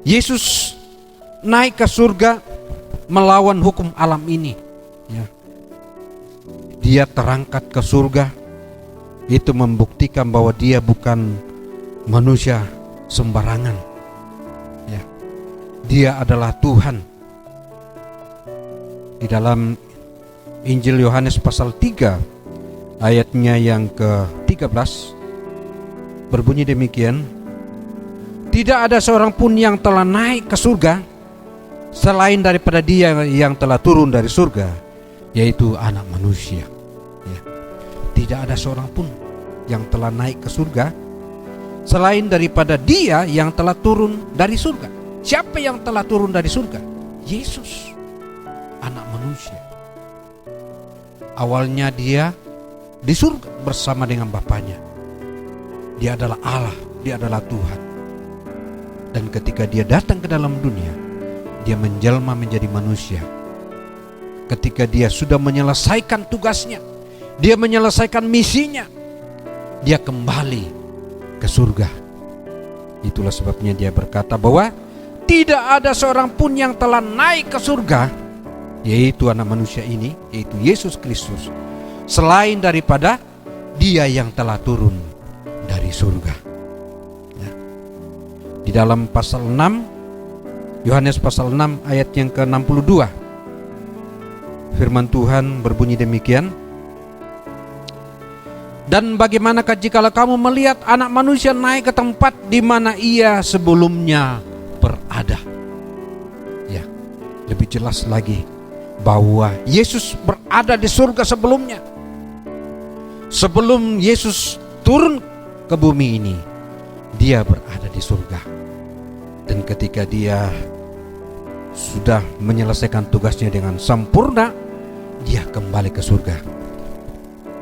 Yesus naik ke surga melawan hukum alam ini. Ya. Dia terangkat ke surga. Itu membuktikan bahwa dia bukan manusia sembarangan. Ya. Dia adalah Tuhan. Di dalam Injil Yohanes pasal 3 ayatnya yang ke-13 berbunyi demikian, tidak ada seorang pun yang telah naik ke surga selain daripada dia yang telah turun dari surga, yaitu Anak Manusia. Ya. Tidak ada seorang pun yang telah naik ke surga selain daripada dia yang telah turun dari surga. Siapa yang telah turun dari surga? Yesus, Anak Manusia. Awalnya dia di surga bersama dengan Bapanya. Dia adalah Allah, dia adalah Tuhan. Dan ketika dia datang ke dalam dunia, dia menjelma menjadi manusia. Ketika dia sudah menyelesaikan tugasnya, dia menyelesaikan misinya, dia kembali ke surga. Itulah sebabnya dia berkata bahwa tidak ada seorang pun yang telah naik ke surga, yaitu Anak Manusia ini, yaitu Yesus Kristus, selain daripada dia yang telah turun dari surga. Ya. Di dalam pasal 6, Yohanes pasal 6 ayat yang ke-62, firman Tuhan berbunyi demikian, dan bagaimanakah jikalau kamu melihat Anak Manusia naik ke tempat di mana ia sebelumnya berada. Ya, lebih jelas lagi bahwa Yesus berada di surga sebelumnya. Sebelum Yesus turun ke bumi ini, dia berada di surga. Dan ketika dia sudah menyelesaikan tugasnya dengan sempurna, dia kembali ke surga.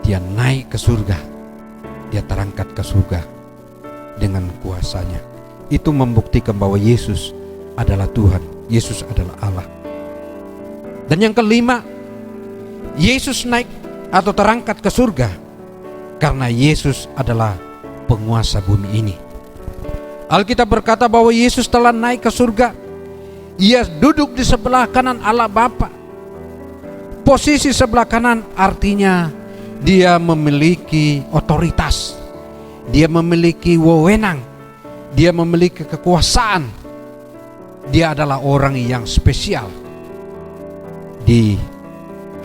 Dia naik ke surga, dia terangkat ke surga dengan kuasanya. Itu membuktikan bahwa Yesus adalah Tuhan, Yesus adalah Allah. Dan yang kelima, Yesus naik atau terangkat ke surga karena Yesus adalah penguasa bumi ini. Alkitab berkata bahwa Yesus telah naik ke surga. Ia duduk di sebelah kanan Allah Bapa. Posisi sebelah kanan artinya dia memiliki otoritas, dia memiliki wewenang, Dia memiliki kekuasaan. Dia adalah orang yang spesial di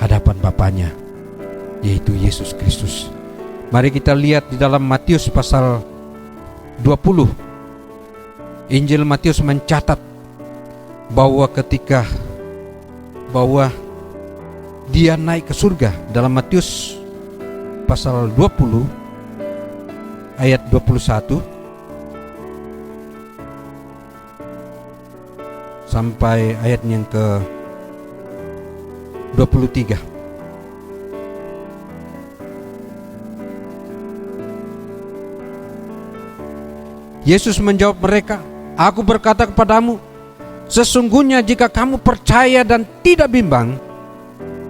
hadapan Bapaknya, yaitu Yesus Kristus. Mari kita lihat di dalam Matius pasal 20. Injil Matius mencatat bahwa dia naik ke surga. Dalam Matius pasal 20 ayat 21 sampai ayat yang ke 23. Yesus menjawab mereka, "Aku berkata kepadamu, sesungguhnya jika kamu percaya dan tidak bimbang,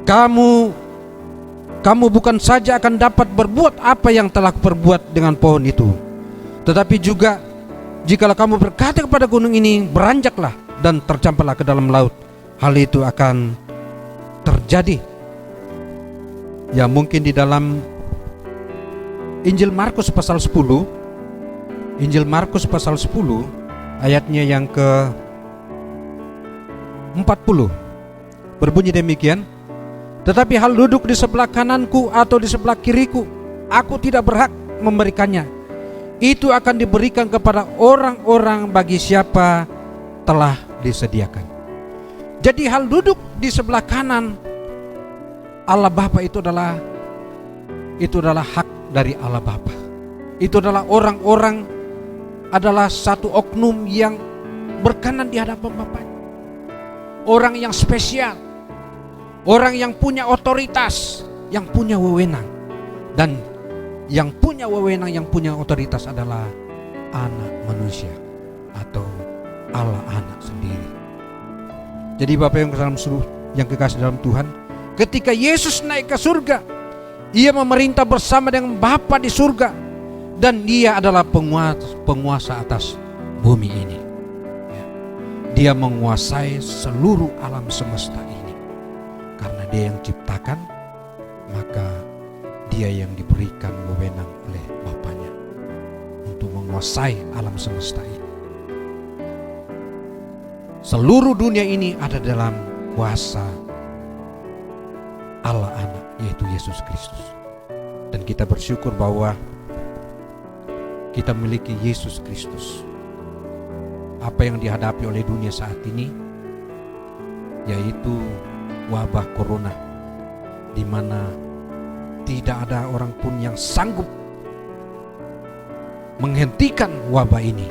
kamu bukan saja akan dapat berbuat apa yang telah kuperbuat dengan pohon itu, tetapi juga jikalau kamu berkata kepada gunung ini, beranjaklah dan tercampaklah ke dalam laut, hal itu akan terjadi." Ya, mungkin di dalam Injil Markus pasal 10, Injil Markus pasal 10 ayatnya yang ke 40 berbunyi demikian, "Tetapi hal duduk di sebelah kananku atau di sebelah kiriku, aku tidak berhak memberikannya. Itu akan diberikan kepada orang-orang bagi siapa telah disediakan." Jadi hal duduk di sebelah kanan Allah Bapa itu adalah hak dari Allah Bapa. Itu adalah orang-orang, adalah satu oknum yang berkenan di hadapan Bapaknya. Orang yang spesial, orang yang punya otoritas, yang punya wewenang. Dan yang punya wewenang, yang punya otoritas adalah anak manusia atau Allah anak sendiri. Jadi Bapak yang kekasih dalam Tuhan, ketika Yesus naik ke surga, Ia memerintah bersama dengan Bapa di surga, dan Dia adalah penguasa atas bumi ini. Dia menguasai seluruh alam semesta ini. Karena Dia yang ciptakan, maka Dia yang diberikan wewenang oleh Bapaknya untuk menguasai alam semesta ini. Seluruh dunia ini ada dalam kuasa Allah Anak, yaitu Yesus Kristus. Dan kita bersyukur bahwa kita memiliki Yesus Kristus. Apa yang dihadapi oleh dunia saat ini, yaitu wabah corona, di mana tidak ada orang pun yang sanggup menghentikan wabah ini.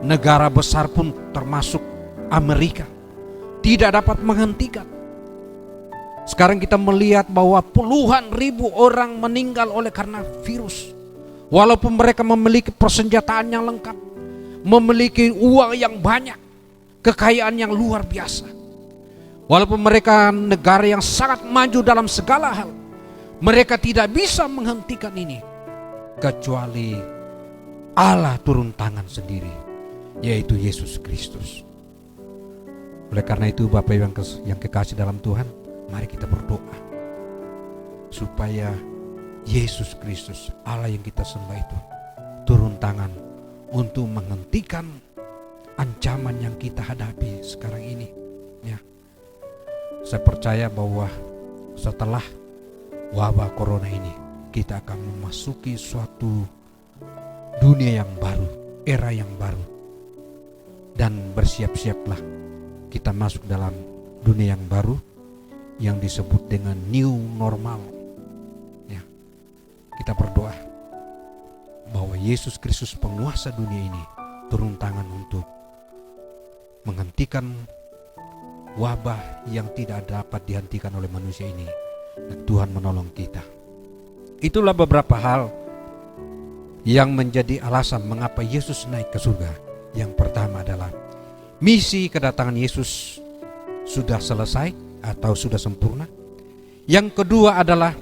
Negara besar pun termasuk Amerika tidak dapat menghentikan. Sekarang kita melihat bahwa puluhan ribu orang meninggal oleh karena virus. Walaupun mereka memiliki persenjataan yang lengkap, memiliki uang yang banyak, kekayaan yang luar biasa. Walaupun mereka negara yang sangat maju dalam segala hal, mereka tidak bisa menghentikan ini kecuali Allah turun tangan sendiri, yaitu Yesus Kristus. Oleh karena itu Bapak yang kekasih dalam Tuhan, mari kita berdoa supaya Yesus Kristus, Allah yang kita sembah itu, turun tangan untuk menghentikan ancaman yang kita hadapi sekarang ini. Ya, saya percaya bahwa setelah wabah corona ini, kita akan memasuki suatu dunia yang baru, era yang baru. Dan bersiap-siaplah kita masuk dalam dunia yang baru yang disebut dengan new normal. Ya, kita berdoa bahwa Yesus Kristus penguasa dunia ini turun tangan untuk menghentikan wabah yang tidak dapat dihentikan oleh manusia ini, dan Tuhan menolong kita. Itulah beberapa hal yang menjadi alasan mengapa Yesus naik ke surga. Yang pertama adalah misi kedatangan Yesus sudah selesai atau sudah sempurna. Yang kedua adalah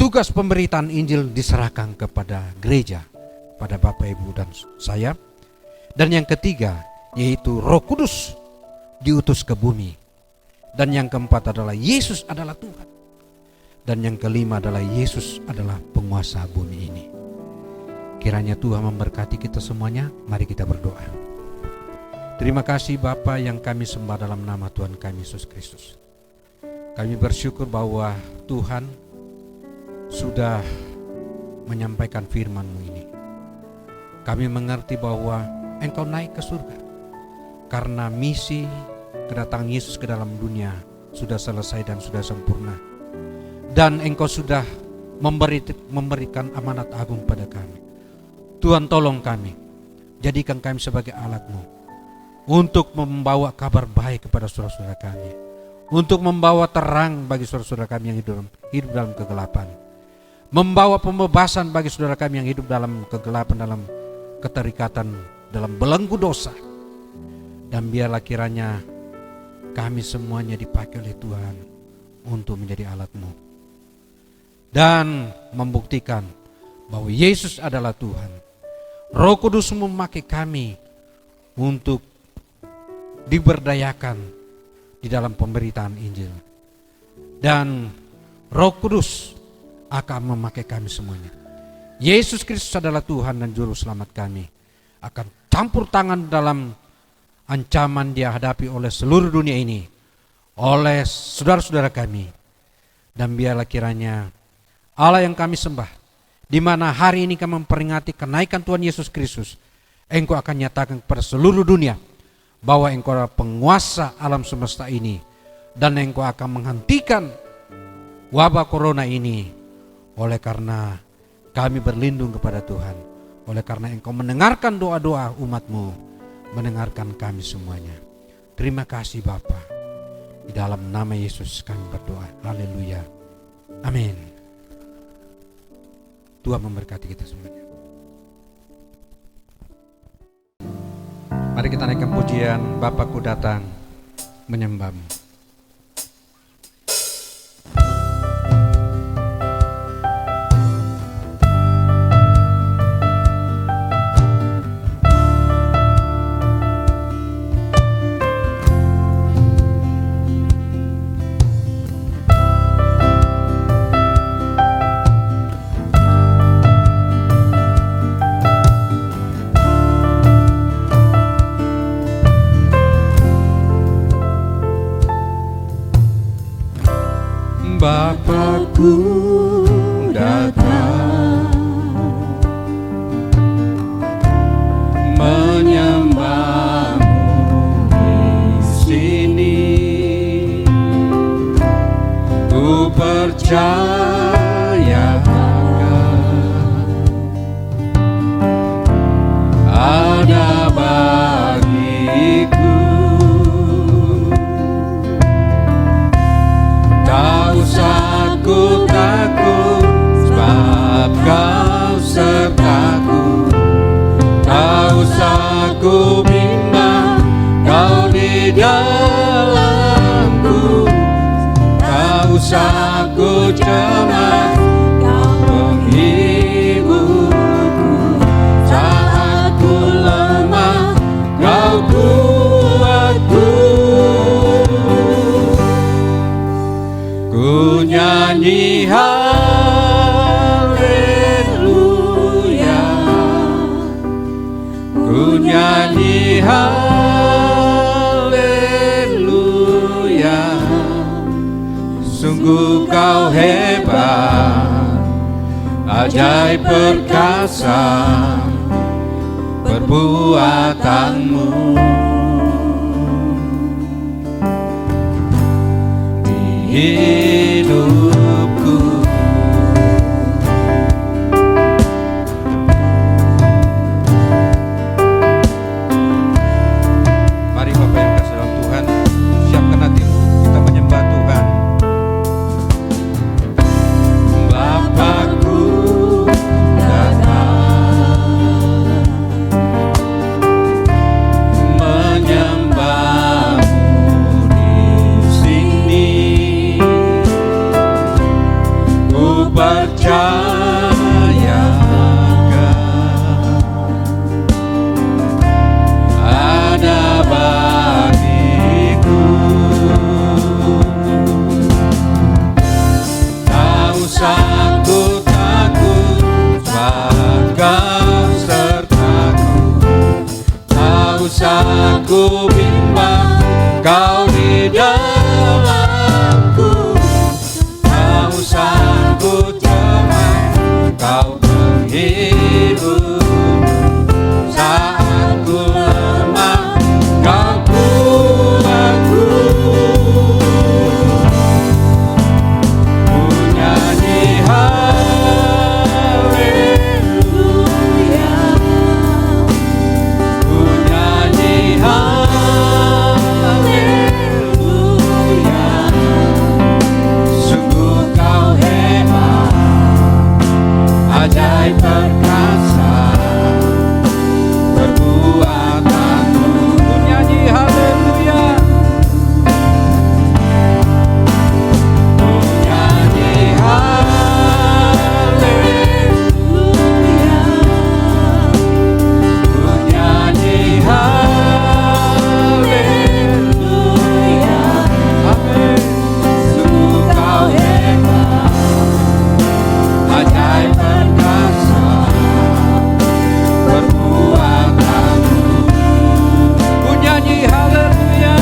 tugas pemberitaan Injil diserahkan kepada gereja, pada Bapak Ibu dan saya. Dan yang ketiga yaitu Roh Kudus diutus ke bumi. Dan yang keempat adalah Yesus adalah Tuhan. Dan yang kelima adalah Yesus adalah penguasa bumi ini. Kiranya Tuhan memberkati kita semuanya. Mari kita berdoa. Terima kasih Bapa yang kami sembah dalam nama Tuhan kami Yesus Kristus. Kami bersyukur bahwa Tuhan sudah menyampaikan firman-Mu ini. Kami mengerti bahwa Engkau naik ke surga karena misi kedatangan Yesus ke dalam dunia sudah selesai dan sudah sempurna. Dan Engkau sudah memberikan amanat agung pada kami. Tuhan, tolong kami, jadikan kami sebagai alat-Mu untuk membawa kabar baik kepada saudara-saudara kami, untuk membawa terang bagi saudara-saudara kami yang hidup dalam kegelapan, membawa pembebasan bagi saudara kami yang hidup dalam kegelapan, dalam keterikatan, dalam belenggu dosa. Dan biarlah kiranya kami semuanya dipakai oleh Tuhan untuk menjadi alat-Mu dan membuktikan bahwa Yesus adalah Tuhan. Roh Kudus memakai kami untuk diberdayakan di dalam pemberitaan Injil. Dan Roh Kudus akan memakai kami semuanya. Yesus Kristus adalah Tuhan dan Juru Selamat kami. Akan campur tangan dalam ancaman dia hadapi oleh seluruh dunia ini, oleh saudara-saudara kami. Dan biarlah kiranya Allah yang kami sembah, di mana hari ini kami memperingati kenaikan Tuhan Yesus Kristus, Engkau akan nyatakan kepada seluruh dunia bahwa Engkau adalah penguasa alam semesta ini, dan Engkau akan menghentikan wabah corona ini. Oleh karena kami berlindung kepada Tuhan, oleh karena Engkau mendengarkan doa-doa umat-Mu, mendengarkan kami semuanya. Terima kasih Bapa. Di dalam nama Yesus kami berdoa. Haleluya. Amin. Tuhan memberkati kita semuanya. Mari kita naikkan pujian Bapakku datang menyembah-Mu. Bapakku datang menyembah-Mu di sini. Ku percaya ada bagiku. Tak usah ku takut, sebab Kau sertaku. Tak usah ku bimbang, Kau di dalamku. Tak usah ku cemas, Kau menghiburku. Saat ku lemah, Kau kuatku. Ku nyanyi haleluya, ku nyanyi haleluya. Sungguh Kau hebat, ajaib perkasa perbuatan-Mu. Hidupku mari Bapak yang kasih dalam Tuhan, siapkan hatimu, kita menyembah Tuhan. Bapakku datang menyembah-Mu di sini. usah ku bimbang, Kau di dalamku. Tak usah ku cemas, Kau menghibur. Saat ku lemah, Kau kuatku. Ku nyanyi haleluya, ku nyanyi haleluya. Sungguh Kau hebat, ajaib perkasa perbuatanmu. Ku nyanyi haleluya, ku nyanyi haleluya, ku nyanyi haleluya. Amin. Sungguh Kau hebat, ajaib perkasa perbuatanmu. Ku nyanyi haleluya,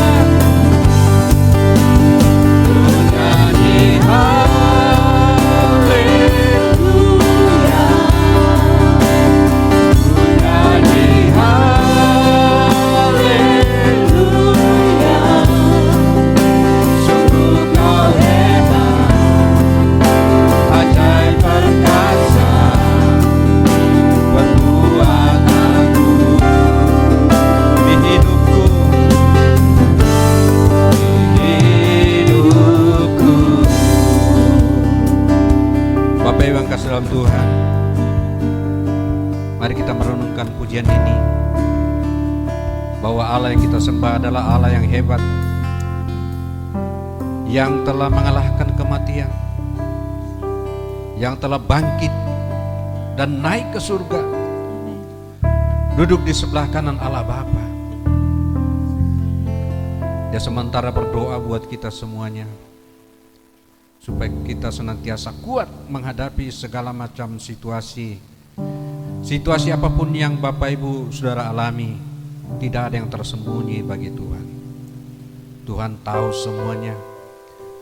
ku nyanyi haleluya, ku nyanyi haleluya. Sungguh Kau hebat, ajaib perkasa perbuatanmu di hidupku, di hidupku. Bapak Ibu yang kasih dalam Tuhan, mari kita merenungkan pujian ini, bahwa Allah yang kita sembah adalah Allah yang hebat, yang telah mengalahkan kematian, yang telah bangkit dan naik ke surga, duduk di sebelah kanan Allah Bapa. Ya, sementara berdoa buat kita semuanya, supaya kita senantiasa kuat menghadapi segala macam situasi apapun yang Bapak Ibu Saudara alami. Tidak ada yang tersembunyi bagi Tuhan. Tuhan tahu semuanya,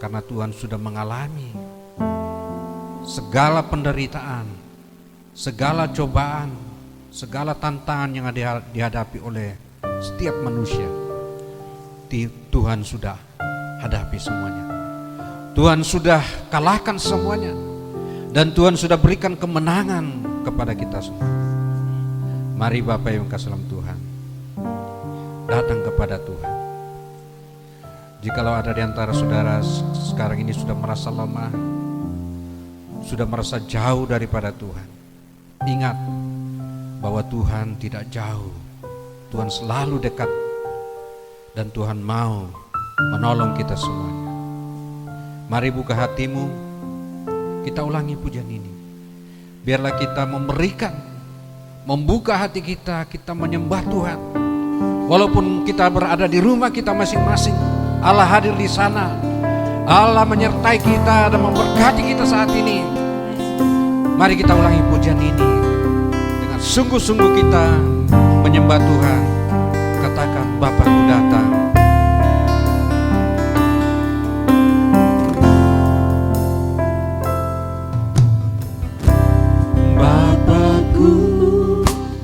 karena Tuhan sudah mengalami segala penderitaan, segala cobaan, segala tantangan yang dihadapi oleh setiap manusia. Tuhan sudah hadapi semuanya. Tuhan sudah kalahkan semuanya, dan Tuhan sudah berikan kemenangan kepada kita semua. Mari Bapak yang kasih dalam Tuhan, datang kepada Tuhan. Jikalau ada di antara saudara sekarang ini sudah merasa lemah, sudah merasa jauh daripada Tuhan, ingat bahwa Tuhan tidak jauh. Tuhan selalu dekat, dan Tuhan mau menolong kita semuanya. Mari buka hatimu, kita ulangi pujian ini. Biarlah kita membuka hati kita, kita menyembah Tuhan. Walaupun kita berada di rumah kita masing-masing, Allah hadir di sana. Allah menyertai kita dan memberkati kita saat ini. Mari kita ulangi pujian ini dengan sungguh-sungguh kita menyembah Tuhan. Katakan, Bapakku datang. Bapakku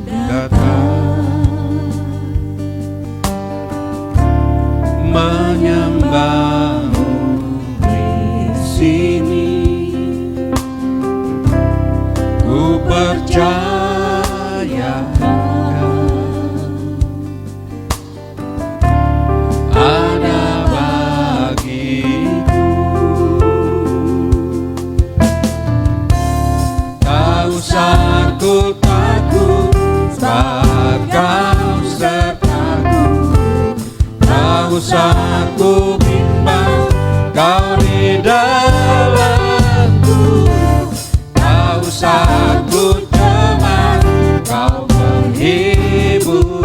datang, menyembahmu di sini. Ku percaya ada bagiku. Tak usah ku takut, sebab Kau sertaku. Tak usah ku bimbang, Kau di dalamku. Tak usah ku cemas, Kau menghibur.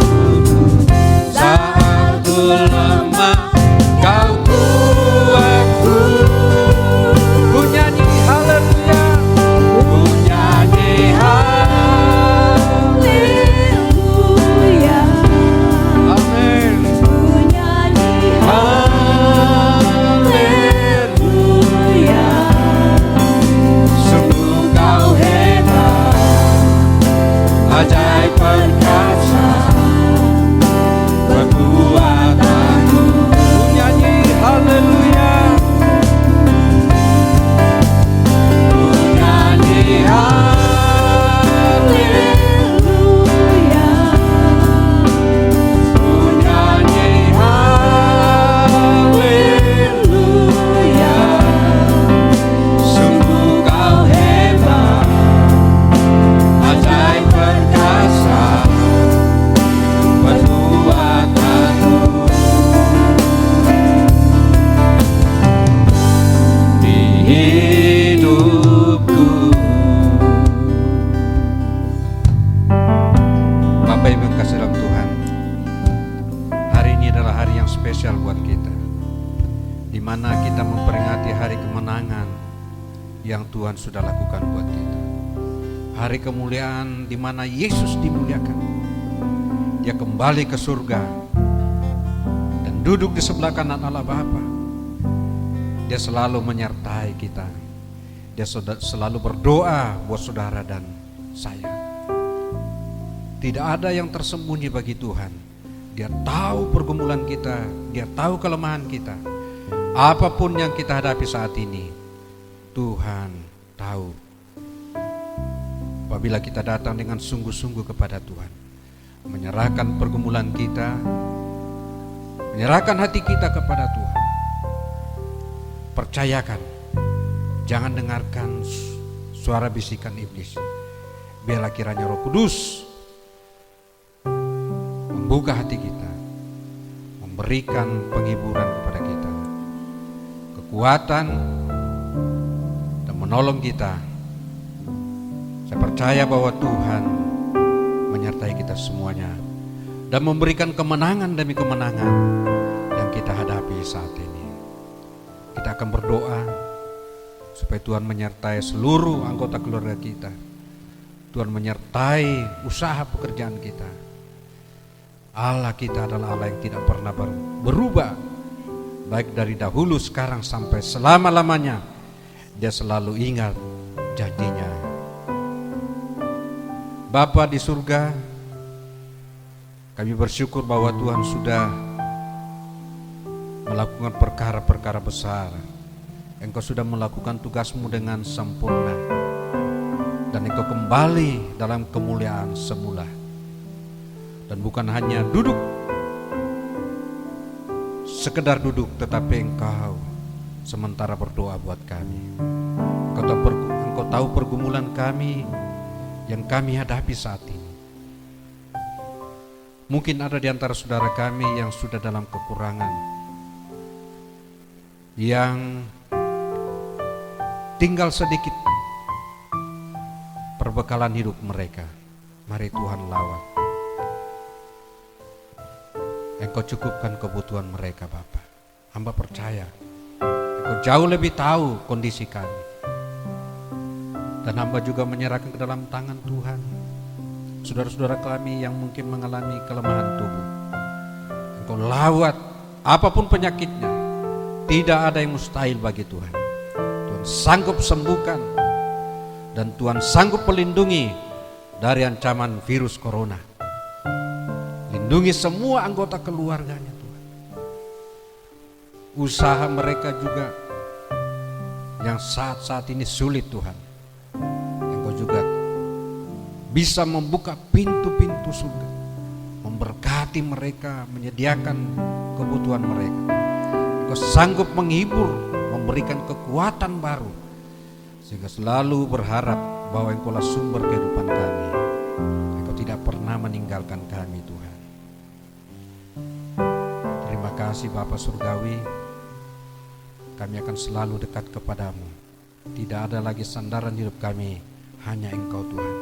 Saat ku lemah, Kau kuatku. Ku nyanyi haleluya, ku nyanyi haleluya. spesial buat kita, di mana kita memperingati hari kemenangan yang Tuhan sudah lakukan buat kita. Hari kemuliaan di mana Yesus dimuliakan. Dia kembali ke surga dan duduk di sebelah kanan Allah Bapa. Dia selalu menyertai kita. Dia selalu berdoa buat saudara dan saya. Tidak ada yang tersembunyi bagi Tuhan. Dia tahu pergumulan kita, Dia tahu kelemahan kita. Apapun yang kita hadapi saat ini, Tuhan tahu. Apabila kita datang dengan sungguh-sungguh kepada Tuhan, menyerahkan pergumulan kita, menyerahkan hati kita kepada Tuhan, percayakan, jangan dengarkan suara bisikan iblis. Biarlah kiranya Roh Kudus membuka hati kita, memberikan penghiburan kepada kita, kekuatan, dan menolong kita. Saya percaya bahwa Tuhan menyertai kita semuanya dan memberikan kemenangan demi kemenangan yang kita hadapi saat ini. Kita akan berdoa supaya Tuhan menyertai seluruh anggota keluarga kita. Tuhan menyertai usaha pekerjaan kita. Allah kita adalah Allah yang tidak pernah berubah, baik dari dahulu, sekarang, sampai selama-lamanya. Dia selalu ingat janjinya. Bapa di surga, kami bersyukur bahwa Tuhan sudah melakukan perkara-perkara besar. Engkau sudah melakukan tugasmu dengan sempurna, dan Engkau kembali dalam kemuliaan semula. Dan bukan hanya duduk, sekedar duduk, tetapi Engkau sementara berdoa buat kami. Engkau tahu pergumulan kami yang kami hadapi saat ini. Mungkin ada di antara saudara kami yang sudah dalam kekurangan, yang tinggal sedikit perbekalan hidup mereka. Mari Tuhan lawat. Engkau cukupkan kebutuhan mereka, Bapa. Hamba percaya Engkau jauh lebih tahu kondisi kami, dan hamba juga menyerahkan ke dalam tangan Tuhan saudara-saudara kami yang mungkin mengalami kelemahan tubuh. Engkau lawat apapun penyakitnya. Tidak ada yang mustahil bagi Tuhan. Tuhan sanggup sembuhkan, dan Tuhan sanggup melindungi dari ancaman virus corona. Lindungi semua anggota keluarganya, Tuhan. Usaha mereka juga yang saat-saat ini sulit, Tuhan. Engkau juga bisa membuka pintu-pintu surga, memberkati mereka, menyediakan kebutuhan mereka. Engkau sanggup menghibur, memberikan kekuatan baru, sehingga selalu berharap bahwa Engkau lah sumber kehidupan kami. Engkau tidak pernah meninggalkan kami, Tuhan. Terima kasih Bapa Surgawi, kami akan selalu dekat kepadamu. Tidak ada lagi sandaran hidup kami, hanya Engkau Tuhan.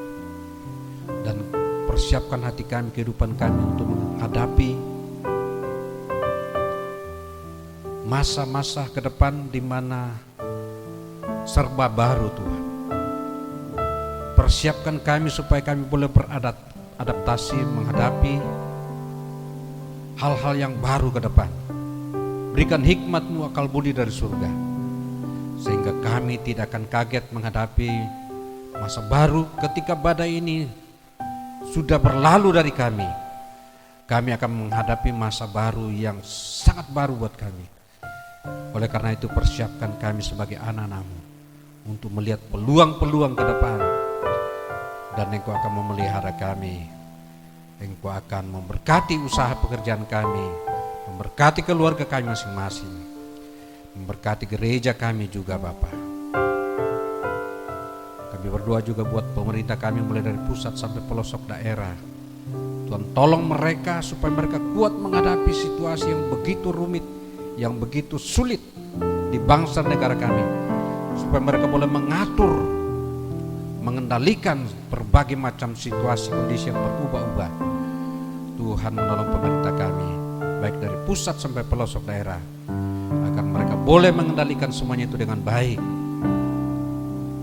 Dan persiapkan hati kami, kehidupan kami untuk menghadapi masa-masa ke depan di mana serba baru, Tuhan. Persiapkan kami supaya kami boleh beradaptasi menghadapi hal-hal yang baru ke depan. Berikan hikmat-Mu, akal budi dari surga, sehingga kami tidak akan kaget menghadapi masa baru ketika badai ini sudah berlalu dari kami. Kami akan menghadapi masa baru yang sangat baru buat kami. Oleh karena itu persiapkan kami sebagai anak-Mu untuk melihat peluang-peluang ke depan, dan Engkau akan memelihara kami. Engkau akan memberkati usaha pekerjaan kami, memberkati keluarga kami masing-masing, memberkati gereja kami juga, Bapa. Kami berdoa juga buat pemerintah kami mulai dari pusat sampai pelosok daerah. Tuhan tolong mereka supaya mereka kuat menghadapi situasi yang begitu rumit, yang begitu sulit di bangsa negara kami, supaya mereka boleh mengatur, mengendalikan berbagai macam situasi kondisi yang berubah-ubah. Tuhan menolong pemerintah kami, baik dari pusat sampai pelosok daerah, agar mereka boleh mengendalikan semuanya itu dengan baik.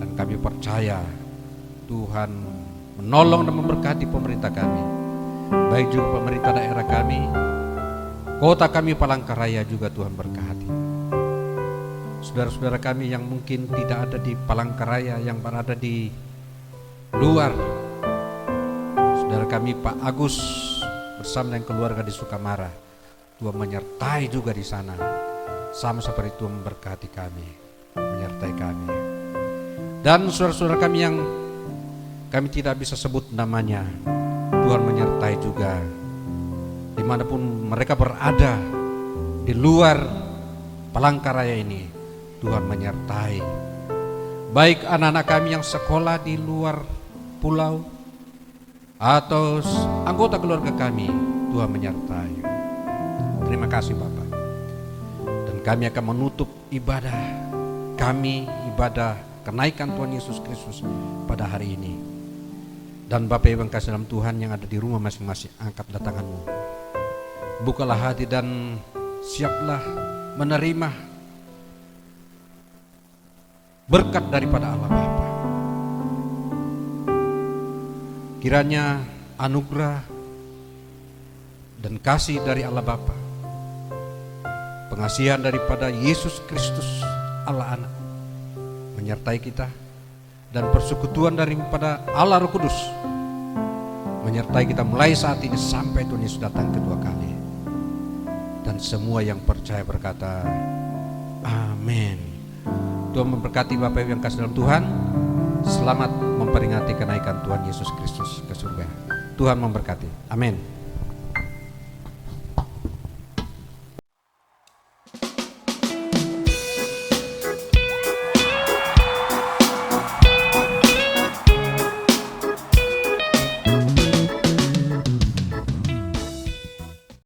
Dan kami percaya Tuhan menolong dan memberkati pemerintah kami, baik juga pemerintah daerah kami, kota kami Palangkaraya juga Tuhan berkati. Saudara-saudara kami yang mungkin tidak ada di Palangkaraya, yang berada di luar, saudara kami Pak Agus bersama dengan keluarga di Sukamara, Tuhan menyertai juga di sana, sama seperti Tuhan memberkati kami, menyertai kami. Dan saudara-saudara kami yang kami tidak bisa sebut namanya, Tuhan menyertai juga dimanapun mereka berada di luar Palangkaraya ini. Tuhan menyertai baik anak-anak kami yang sekolah di luar pulau atau anggota keluarga kami. Tuhan menyertai. Terima kasih Bapak. Dan kami akan menutup ibadah kami, ibadah kenaikan Tuhan Yesus Kristus pada hari ini. Dan Bapak Ibu yang kasih dalam Tuhan yang ada di rumah masing-masing, angkat datanganmu, bukalah hati dan siaplah menerima berkat daripada Allah Bapa. Kiranya anugerah dan kasih dari Allah Bapa, pengasihan daripada Yesus Kristus Allah Anak menyertai kita, dan persekutuan daripada Allah Roh Kudus menyertai kita mulai saat ini sampai Tuhan Yesus datang kedua kali. Dan semua yang percaya berkata amin. Tuhan memberkati Bapak Ibu yang kasih dalam Tuhan. Selamat memperingati kenaikan Tuhan Yesus Kristus ke surga. Tuhan memberkati. Amin.